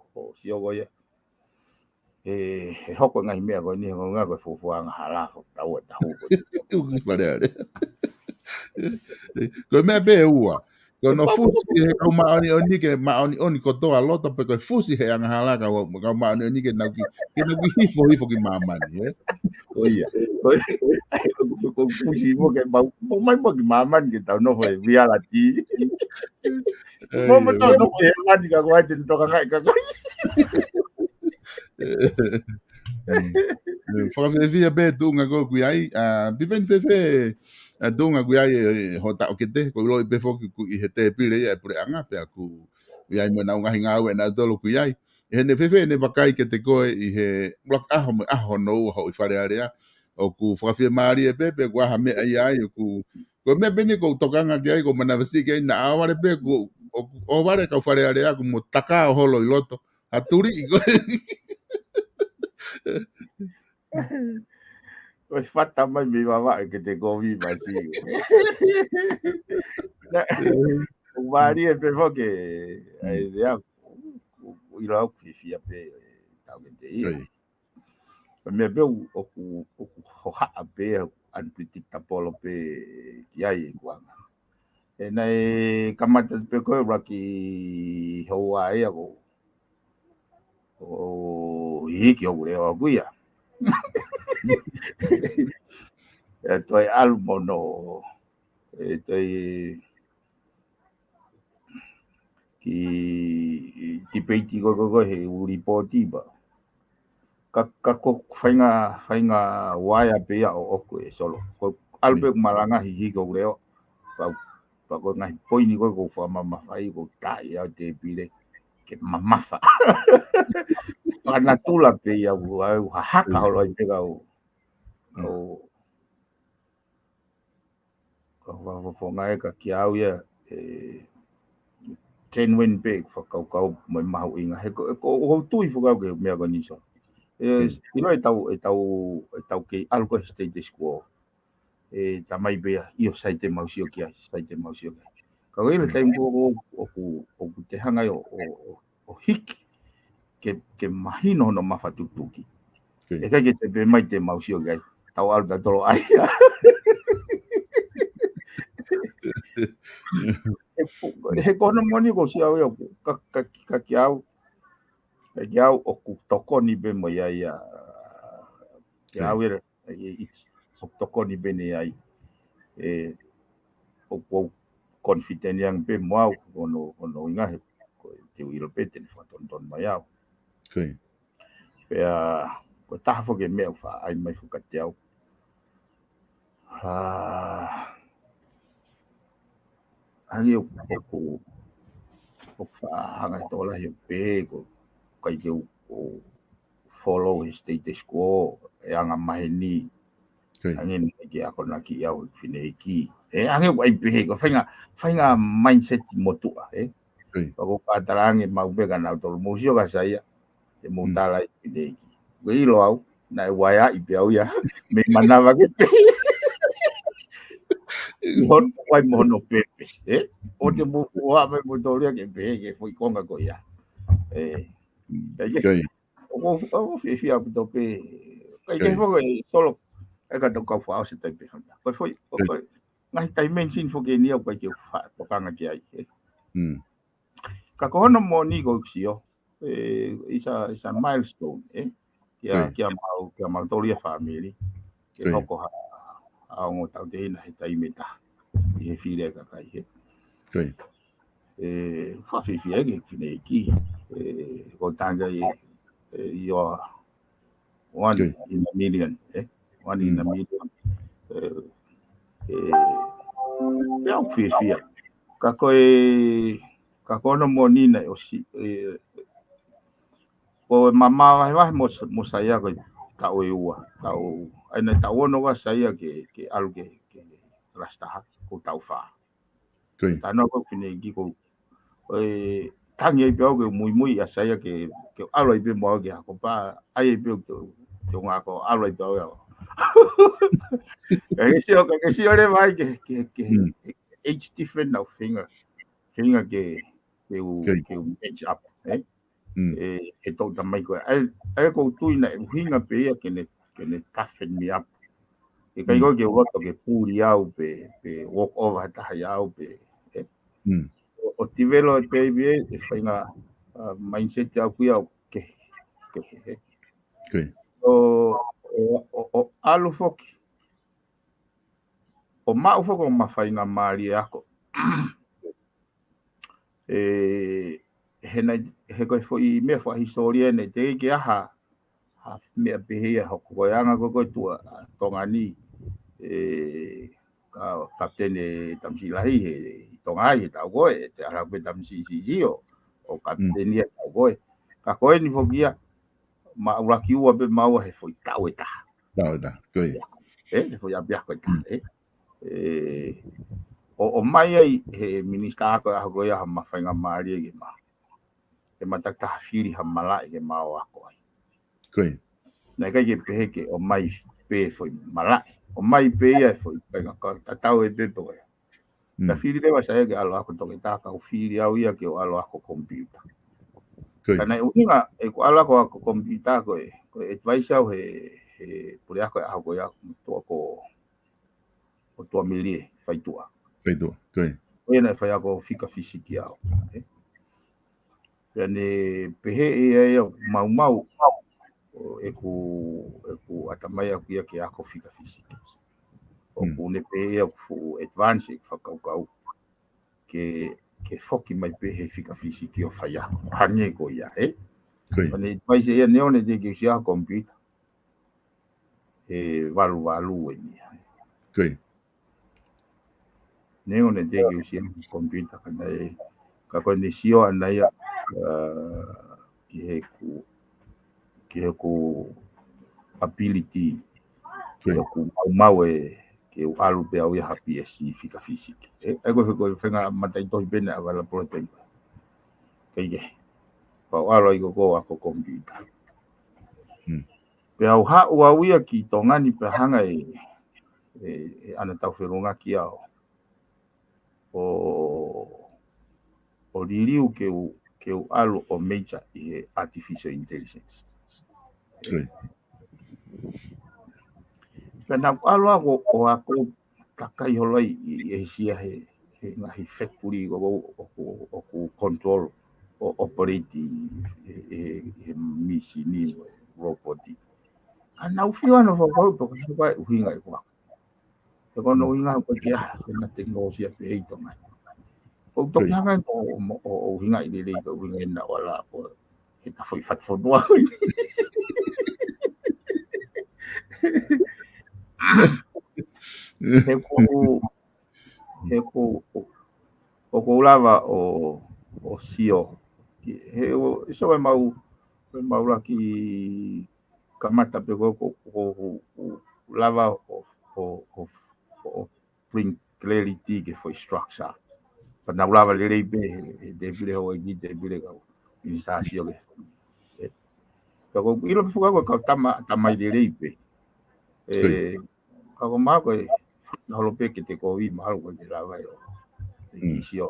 sio go ia. Hoko ngai mea ko ni nga ko fu nga hala ko tau ta hu. Whareare. Koe mea be ua. Ko no fusi he kau maoni oni ke maoni oni ko toa loto pe koe fusi he anga halaka kau maoni oni ke nauki hifo ki mamani, eh? Oh iya. Ko fusi mo ke mau mai mo ki mamani ke tau no foi reality. Mo mo to no ke mani ka ko ai to ka ngai ka ko. Whakawhewhia be tūnga ko kui ai, piwen whewhe tūnga kui ai ho tau ke te, ko loi pe whoki I he te pire ia e pure anga, pia ku ai mo nau ngahi ngāu e nā tolo kui ai. I he ne whewhe ne wakai ke te koe I he blok aho me aho nou hau I whare area, o ku whakawhia maari e pepe, ku aha mea ai, o ku mea bene ko tokanga ki ai, ko manawasi ki ai, na aware pe, o ware kau whare area, ku mo taka o holo I loto, haturi I koe. Oi fata mai mi mama ke te govi mai si. O mari e pe foke ai dia I ra ku fia pe tau ke te ia. Me be o ku ha pe unpredictable pe ki ai kuanga. E nei kamata pe ko raki ho ai ko o hiki o le o guia. toi almono toi ki peiti ko he uri poti ba ka ko fainga waya pe ya o ko e solo ko albe malanga hi ko reo pa ko ngai poini ko fa mama fai ko tai ya te pile ke mamafa ana tula pe ya u haka ho i pega o ko ngai ka kiau ya ten win big for kau mai mau inga he ko tui fo kau ke me agoni so ilo e tau ke algo state school tamai be io sai te mausio ki sai te mausio ka ele tem o te hanga o hiki ke mahino no mafatutuki e ka ke te be mai te mausio gai tau alga tolo ai he kono moni ko sia o ka kiau e kiau o ku toko ni be mo ia kiau era o toko ni be ne ai o confident yang be mo ono inga he te uiro pe te ton mai au ko ta fo ke me fa ai mai fu ka te au ani o fa hanga to la he pe ko kai ke o follow his status quo e anga mai ni angin ke ako na ki au fine ki ange wai pe ko fainga mindset motu ko ka tarange mau be kana to musio ka saya e mutala fine ki we lo au na waya i pe au ya me manava ke pe hon wai mono pe o te mo wa me mo to ke pe ke foi konga ko ya o fi a to pe kai fo solo e ka to ka fa o se te pe ko foi ngai tai men sin fo ke ni o ke fa to kanga ki ai ka ko no mo ni go xio is a milestone kia mau toria family ke hoko ha ngo tau te na he tai meta i he fire ka kai he fa fi ke fine ki ko tanga i one in a million one in a million ya fi ka ko no mo ni na o si ko mama wa mo saya ko ta o ua ta o ana ta ono wa saya ke algo ke rasta ko ta fa ta no ko fine ki ko tangi e pio ke muy a saya ke alo i pe mo ke ko pa ai pe to nga ko alo i pio ya ke si ore vai ke each different now finger ke match up e to ta mai ko ai ko tu ina hinga pe ke ne toughen me up e kai go ke roto ke puri au pe walk over ta ya au pe o tivelo pe e fainga mindset au ku au ke o alu foki o mau foko ma fainga mari ako he ko foi me fo historia ne te ke ha me pe he ho ko yanga ko tua tongani ka kaptene tamsi lahi he tongai ta go te ara pe tamsi si o kaptene ta go ka ko ni fo kia ma ura ki ua be mau he foi tau ta ko foi a bia ko ta o mai ai he minista ko a go ya ma fainga mari ke ma e mata ta firi ha mala ke ma o ko ai na ka ke pe ke o mai pe foi mala o mai pe ia foi pe ka tau e te to na firi le wasa ke alo ako to ke ta ka firi au ia ke o alo ako computer kana unga e ko alo ako computer ko advice au he pure ako ako ya to ko o to milie faitua ena fai ako fika fisiki au yani pehe e mau e ku atamai aku ia ke ako fika fisiki. O ku ne pe ia ku advance e whakaukau ke foki mai pe he fika fisiki o whaia. Hane ko ia, e? Pane mai se ia neone te ki usia computer. E walu e nia. Neone te ki usia computer kana e ka kone sio ana ia ki he ku ability ke ku mau ke o alu pe au ia happy si fika fisiki. E ko whenga matai tohi bene a wala protein. Kei pa wala i ko ako computer. Pe au hau au ia ki tongani pe hanga e ana tau wherunga ki au. O ririu ke o alu o major i artificial intelligence. Pena alu o ako takai holai i sia he ngahi factory o ku control o operate e machine robot. Ana ufiwa no fo to ka uhinga i kwa. Te kono uhinga ko ke na teknologia pe ito mai. O to ka nga o uhinga i le ko uhinga na wala ko kita foi FATUFONUA. He ko lava o sio. He o so mau laki kamata pe ko lava o bring clarity ke for structure. Pana lava le be de bile ho i de bile ka ni sa sio le. Ko ilo fuga ko tama le be. Ka ko ma ko holo pe ke te ko i ma ko ke lava yo. Sio.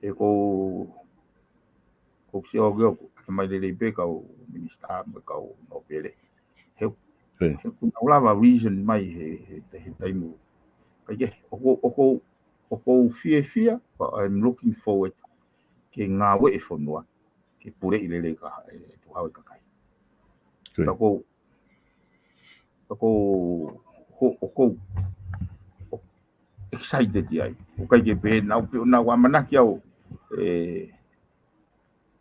E ko sio go tama le be ka o minister ka o no pele. He lava reason mai he taimu. Kaya o fia but I'm looking forward ke ngā we whanua ke pure i lele ka tu hawe ka kai. Ko excited ai. O kai ke pe na wamanaki au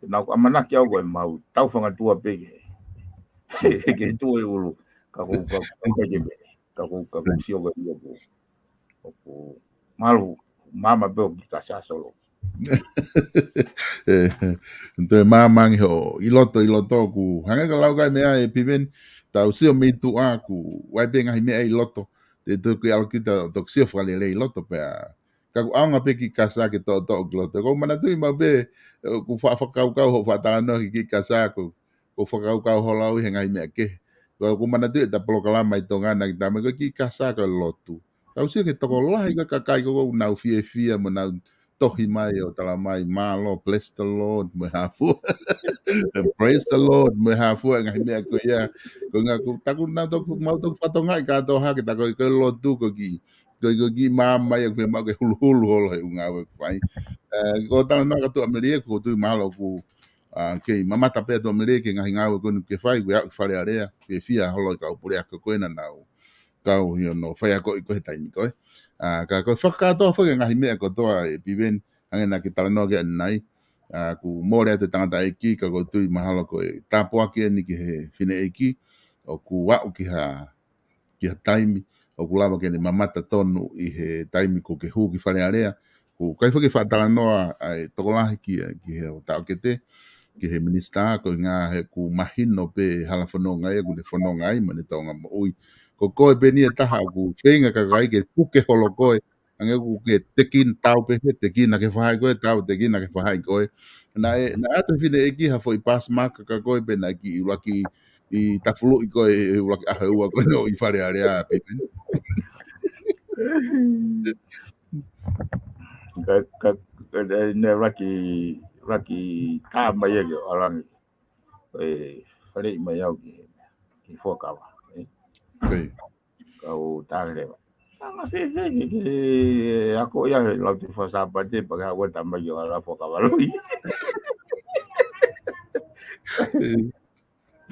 na wamanaki au ko mau tau whanga tua pe ke tu e ulu ka kai ke pe ka sio ga ia ko malu mama be ki sa solo. Então mamang ho iloto ku hanga ka lau kai mea e piven tau sio me tu a ku wai pe ngai mea iloto te to ku al kita to sio fra le iloto pe ka ku anga pe ki kasa ke to gloto ko mana tu ma be ku fa kau ho fa ta no ki kasa ku fa kau ho lau he ngai mea ke ku mana tu ta POLOKALAMA i tonga na ta me ki kasa ka lotu tau sio ke to la ka kai ko na fia mo na tohi mai o tala mai malo bless the Lord me hafu praise the Lord me hafu ngai mea ko ia ko nga ku taku na to mau to fatonga ka to ha ke ta ko lo tu ko ki mama ia me ma ke hulu holo e unga we fai ko tala na ka tu amerie ko tu malo ku ke mama ta pe to amerie ke ngai ngau ko ke fai ku fale area ke fia holo ka pure ko na nau kau yo no fai ko he taimi ko ka ko whakato whaka ngahi mea ko toa e piven angena ki tala no ke nai ku more te tangata eki ka ko tui mahalo ko e tapoa ke ni ki he fine eki o ku wau ki ha taimi o ku lava ke ni mamata tonu i he taimi ko ke hu ki whare area ku kai whaki whaatala noa ai tokolahi ki he o tau ke te ki he minista ko ngā he ku mahino pe hala whanonga e ku le whanonga ai mani taonga mo ui ko koe pe ni e taha ku whenga ka kai ke puke holo koe ange ku ke tekin tau pe he tekin na ke whahai koe tau tekin na ke whahai koe na ata whine e ki ha fo i pas maka ka koe pe na ki ulaki i tafulu i koe ulaki aha ua koe no i whare area pe Ne raki tā mai e o arangi whare i mai au ki whokawa kau tā rewa ako ia lau te whasapate pa ka wata mai o ala whokawa lui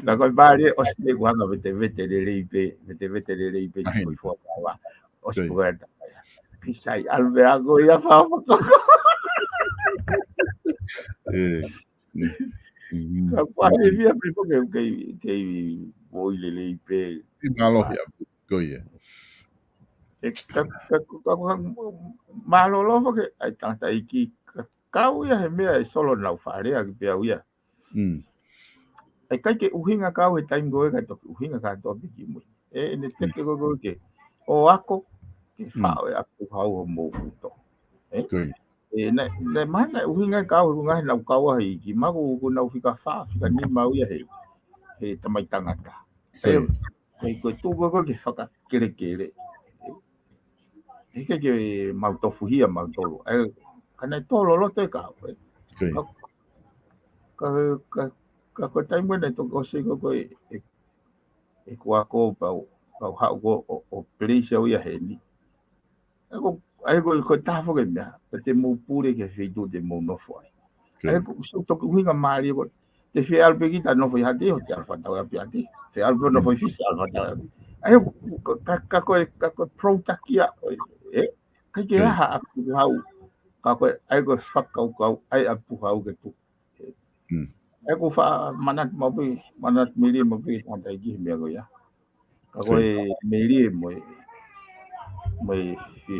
Na ko bari os le wanga vete le leipe ki foi fo wa os puga pisai alve ago ia fa ka pa via pripo ke voi le leipe Malo ya ko ye. Malo lo ke ai tanta iki kau ia he mea solo nau wharea ki pia uia. Ai kai ke uhinga kau e taim goe kai toki uhinga ka toki ki mui. E ne teke goe ke o ako ke whao e aku hau o mō uto. E ne mana uhinga kau e ngai nau kau ahi ki magu ku nau whika wha whika ni mau ia he tamai tangata. E koe tū goe ke whaka kere kere. Hike ke mau tofu hia mau tolu. Kana tolo loto e kau. Ka ko taim wena to ko se ko e kua ko pau hau ko o please o ia heni. Ai ko tafo ke mea. Te mo pure ke feitu te mo nofo ai. Ai ko to ko hinga mali ko te fe alpe ki ta nofo ia te o te alfa tau api ati. Fe alpe nofo i fisi alfa tau. Ai ka ko protakia kai ke aha aku hau ka ko ai ko whakau ai apu hau ke tu ai ko wha manat mili mapi tanta i kihi mea ko ia ka ko mili mo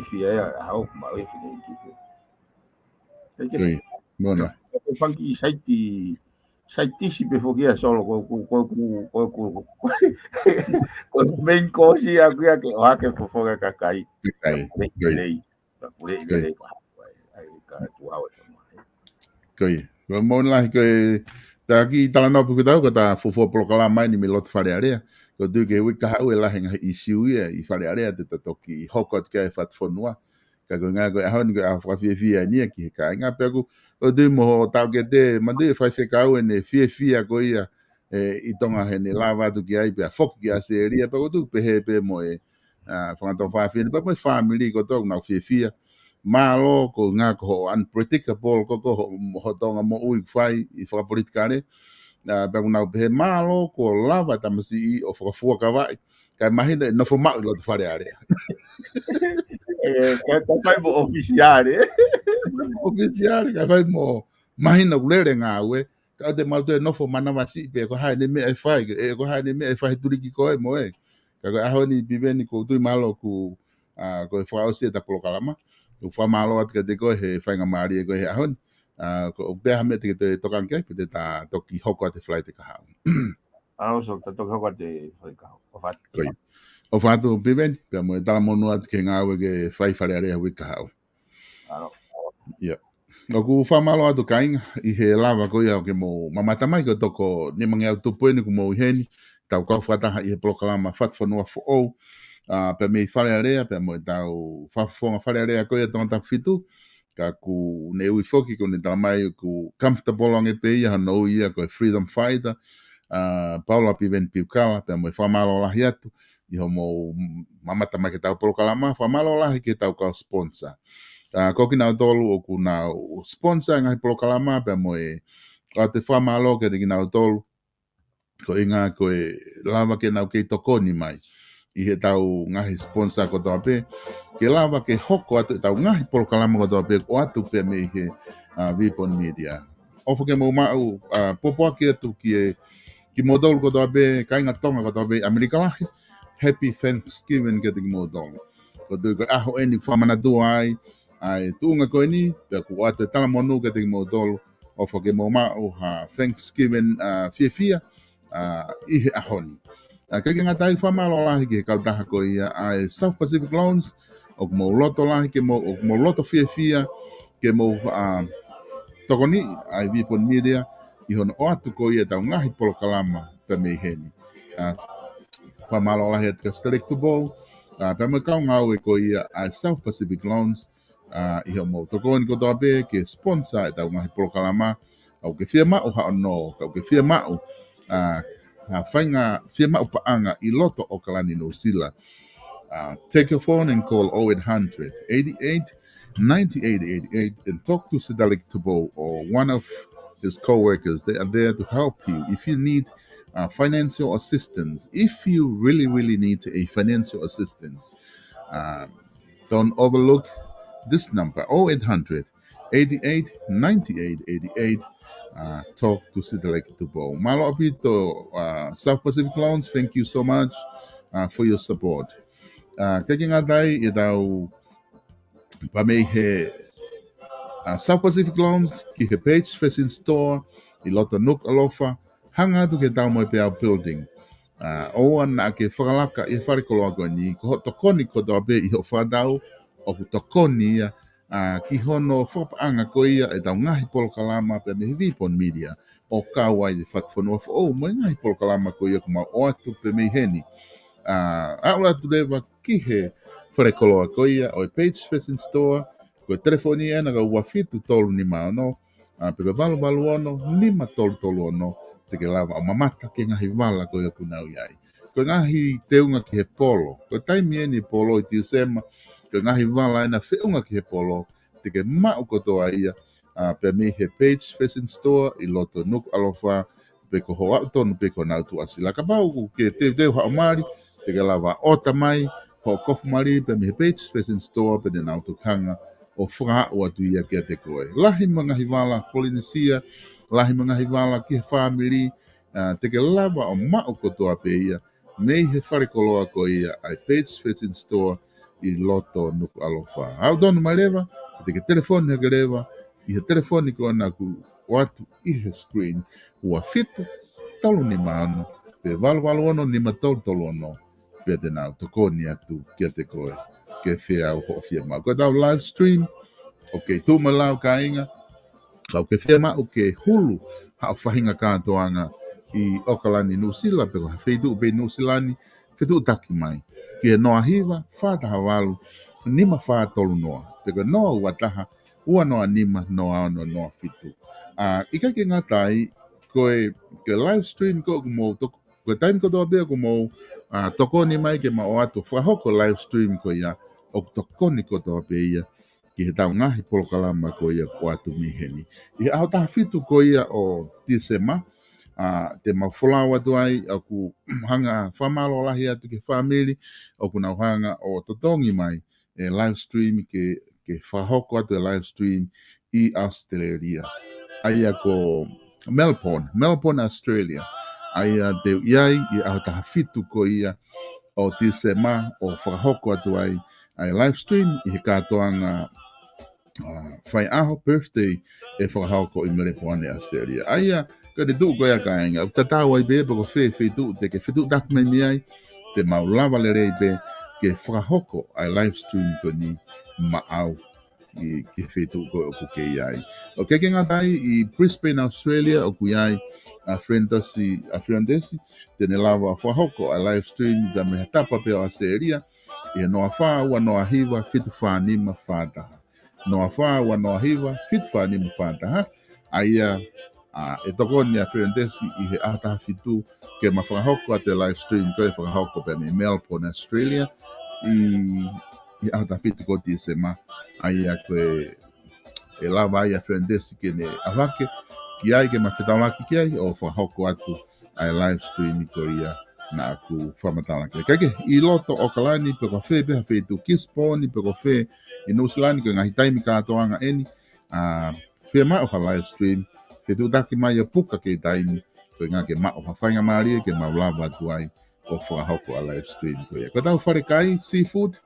fi ai hau ma e fi nei kihi Mona ko fanki saiti si pe fokia solo ko main course aku ya ke wa ke fofoga kakai nei Koi. Ko mo la ko ta ki tala no pu ta ko ta fofo POLOKALAMA ni me lot fale area. Ko tu ke wi ka u la henga issue ia I fale area te toki hokot ke FATUFONUA. Ka ko nga ko ha ni ko afra fie ni ki ka nga pe ko tu mo ta ke te ma de fa ka u ne fie ko ia I tonga he ne lava tu ki ai pe fok ki a seria pe ko tu pe he pe mo fa to fa fie pe mo family ko to na fie malo ko nga ko unpredictable ko ho tonga mo ui fai I fa politikare pe na pe malo ko lava ta masi o fa fu ka vai ka imagina no fo ma lo fare area ka fai mo oficiale ka fai mo imagina ulere nga we ka te mau te no fo mana masi pe ko ha ne me fai ko ha ne me fai turiki ko mo ka ko aho ni piveni ko tu malo ku ko fa o se ta POLOKALAMA o fa malo at ka te ko he fa nga mari ko he ahon ko be ha me te tokan ke te ta toki hoko te flight ka ha so ta toki hoko te flight ka o fa tu piveni pe mo ta mo no at ke nga we ke fai fa area we ka ha o ku fa malo atu kainga I he lava ko ia ke mo mamata mai ko toko ni mangi au tupu ni ku mo heni tau ka fata I he POLOKALAMA FATUFONUA fo o pe me fale area pe mo tau fafonga fale area ko ia tonta fitu ka ku ne ui foki ko ne tamai ku comfortable on e pe ia no ia ko freedom fighter PAULA PIVENI PIUKALA pe mo fa malo la hiatu I ho mo mamata mai ke tau POLOKALAMA fa malo la ke tau ka sponsor ko kina tolu o kuna sponsor ngai POLOKALAMA pe mo te fa malo ke te kina tolu ko inga ko lava ke na ke tokoni mai I he tau ngahi sponsor ko tō pe ke lava ke hoko atu tau ngahi POLOKALAMA ko tō pe o atu pe me he Vipon Media ofo ke mo mau popo ake atu ki modol ko tō pe kainga tonga ko tō pe Amerika lahi Happy Thanksgiving ke te ki modol ko tō ko aho eni whamana tuai ai tuunga ko ni pe ku atu tala monu ke te ki modol ofo ke mo mau Thanksgiving fia I he ahoni ka nga tai fa malo lahi ke ka taha ko ia ai South Pacific Loans o mo loto lahi ke mo loto fia ke mo tokoni ai Vipon Media I hono o atu ko ia tau ngahi POLOKALAMA pe me heni fa malo lahi at ka selectable pe me kau ngau e ko ia ai South Pacific Loans I ho mo tokoni ko tope ke sponsor tau ngahi POLOKALAMA au ke fia ma o ha no ka ke fia ma o whainga whiama upaanga I loto o Kalani no Sila. Take your phone and call 0800 88 98 88 and talk to Sidalik Tubo or one of his co-workers. They are there to help you. If you need financial assistance, if you really need a financial assistance, um, don't overlook this number 0800 88 98 88. Talk to Sidalek Tubo. Malo Apito, South Pacific Loans, thank you so much for your support. Kaya nga tayo, itaw pamay South Pacific Loans, ki he page facing store, ilota nuk alofa, hanga tu ke tau mo pe au building. O ana ke whakalaka i wharekoloa ni, ko ho tokoni ko tau pe i ho whadau, o ku tokoni ia, ki hono whapaanga ko ia e tau ngahi polokalama pe me vipon media, o kawai de fatfonua o mo ngahi polokalama ko ia kuma o atu pe me heni. Aula tu lewa ki he wharekoloa ko ia, o page facing store, ko telefoni ena ka ua fitu tolu ni maono, pero balu ono, nima tolu ono, te ke lava o mamata ke ngahi wala ko ia punau iai. Ko ngahi teunga ki he polo, ko taimi eni polo i tiu sema, ko ngahi wala ena whiunga ki he polo, te ke mau kotoa ia, pe mi he page facing store, i loto nuk alofa, pe ko hoa tonu pe ko nau tu asila. Ka bau ke teu hao mari, te ke lava ota mai, ho kofu mari, pe mi he page facing store, pe de nau tu kanga, o whaka o atu ia kia te koe. Lahi mga hiwala Polynesia, lahi mga hiwala ki he whamiri, te ke lava o mao kotoa pe ia, mei he wharekoloa ko ia, ai page facing store i loto nuku alofa. Au donu mai lewa, te ke telefoni hake lewa, i he telefoni ko ana ku watu i he screen, ua fitu, tolu ni maano, pe walu ono ni matolu tolu ono, pe te nau tokoni atu kia te koe. Ke whea au ho whia mau. Ko tau live stream, o ke tūmalau ka inga, kau ke whea mau ke hulu, hao whahinga kātoanga i Okalani Nusila, pe ko whaitu upe Nusilani, whetu taki mai. Ki he noa hiwa, whātaha walu, nima whātolu noa. Pe ko noa uataha, ua noa nima, noa ono, noa fitu. I kai ke ngatai, koe ke live stream ko kumo, ko time ko toa bea kumo, tokoni mai ke mao atu, whahoko live stream ko ia, o tokoni ko toa pe ia, ki he tau ngahi polokalama ko ia ko atu miheni. I au taha fitu ko ia o tisema, te mawholawa tu ai, au ku hanga whamalo lahi atu ke whamiri, au ku nau hanga o totongi mai, e live stream ke whahoko atu e live stream i Australia. Aia ko Melbourne, Australia. Aia te iai, i au taha fitu ko ia, o tisema, o whahoko atu ai, ai live stream i he kātoanga whai aho birthday e whakahauko i Melbourne, Australia. Aia, ka te tuu koea ka inga, u tatau ai be, pako whi tuu, te ke whi dak mai mi ai, te mau lava le rei be, ke whakahoko ai live stream ko ni maau ki whi tuu koe o kuke iai. O keke ngā tai i Brisbane, Australia, o kuiai a friendesi, tene lava whahoko ai live stream, da me tapa pe o Australia, i noa wha, ua noa hiwa, fitu wha nima whātaha. Noa wha, ua noa hiwa, fitu wha nima whātaha. Aia, e toko ni a friendesi i he ataha fitu, ke ma whakahoko a te live stream, koe whakahoko pe me Melbourne, Australia, i ataha fitu ko ti sema, aia koe, e lava ai a friendesi ke ne awake, ki ai ke ma whetaulaki ki ai, o whakahoko atu, ai live stream i ko ia, na aku whamatala ke. Kake, i loto o kalani, pe ko whe, peha whe tu kisponi, pe ko whe, i Nusilani, ko ngahi taimi kātoanga eni, whe mai o ka live stream, whe tu taki mai a puka ke taimi, ko ngā ke mai o ka whainga maria, ke maulava atu ai, o whakahoko a live stream ko ia. Ko tau whare kai, seafood,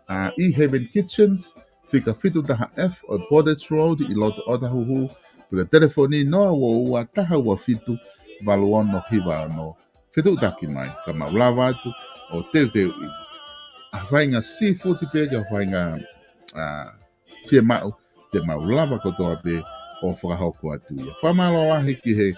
i Heaven Kitchens, whika whitu taha F, o Bordets Road, i loto o tahuhu, pe ka telefoni noa ua taha ua whitu, valu ono hiwa ono, whetu taki mai, ka maulava atu, o teu i. A whainga seafood i pega, a whainga whia mau, te maulava kotoa pe, o whakahoko atu ia. Whamalo lahi ki he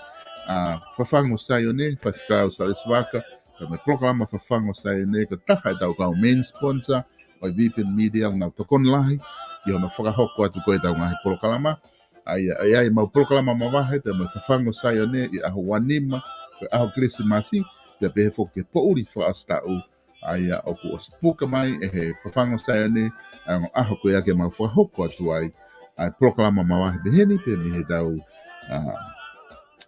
whawhango saione, whawhikau Sariswaka, ka me POLOKALAMA whawhango saione, ka taha e tau kau main sponsor, o i VPN Media, ngau tokon lahi, ki hono whakahoko atu koe tau ngahi POLOKALAMA, ai mau POLOKALAMA mawahe, te me whawhango saione, i aho wanima, ko aho Krisimasi, te pehe foke pouri whaastau, aia oku o sipuka mai, e he whawhango saione, aho koe ake mau whahoko atu ai, ai POLOKALAMA mawahe beheni, pe mi he tau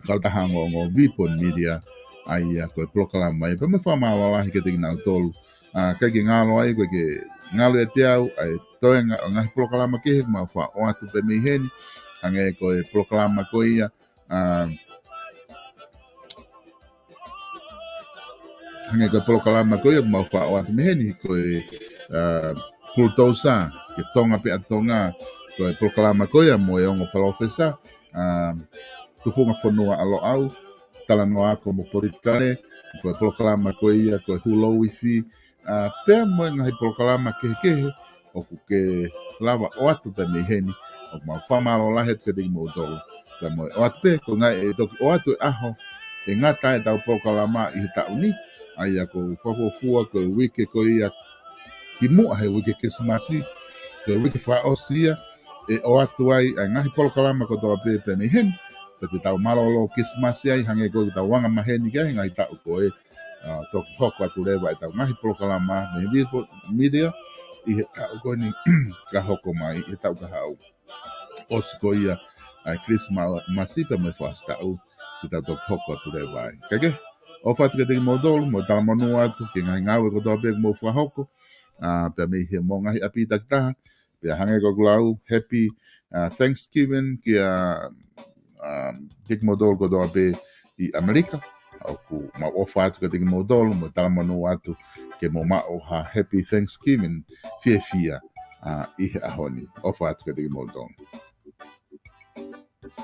Kautaha ngo vipon media ai ko POLOKALAMA e pa me fa mawala ke te na tolu ka ki ngalo ai ko ke ngalo e te au ai toe nga POLOKALAMA ke ma fa o atu pe me heni ange ko POLOKALAMA ko ia ange ko POLOKALAMA ko ia ma fa o atu me heni ko pultosa ke tonga pe atonga ko POLOKALAMA ko ia mo e ongo profesa tufunga fonua alo au tala noa ko mo politikare ko POLOKALAMA ko ia ko hulo wifi pea moe ngahi POLOKALAMA ke o ke lava o atu pe me heni o ma whamaro lahe te ding mo dolo ta moe o atu pe ko ngai e toki o atu e aho e ngata e tau POLOKALAMA i he tau ni ai ako whawhofua ko wike ko ia ki mua he wike kisimasi ko wike whaosia e o atu ai ngahi POLOKALAMA ko toa pe me heni te tau malolo kismasi ai hange ko tau wanga maheni ke ngai tau ko to hoko atu lewa e tau ngahi POLOKALAMA me media i he tau ko ni ka hoko mai i tau ka hau osi ko ia ai Christmas pe me fas tau ki tau to hoko atu lewa ai kage o fatu ke te modolo mo tala manua atu ke ngai ngawe ko tau pe mo fa hoko pe me he mo ngahi apita kita pe hange ko glau happy Thanksgiving ki Dik modol ko doa pe i Amerika au ku ma ofa atu ka dik modol mo tala manu atu ke mo ma o ha happy Thanksgiving fia i ahoni ofa atu ka dik modol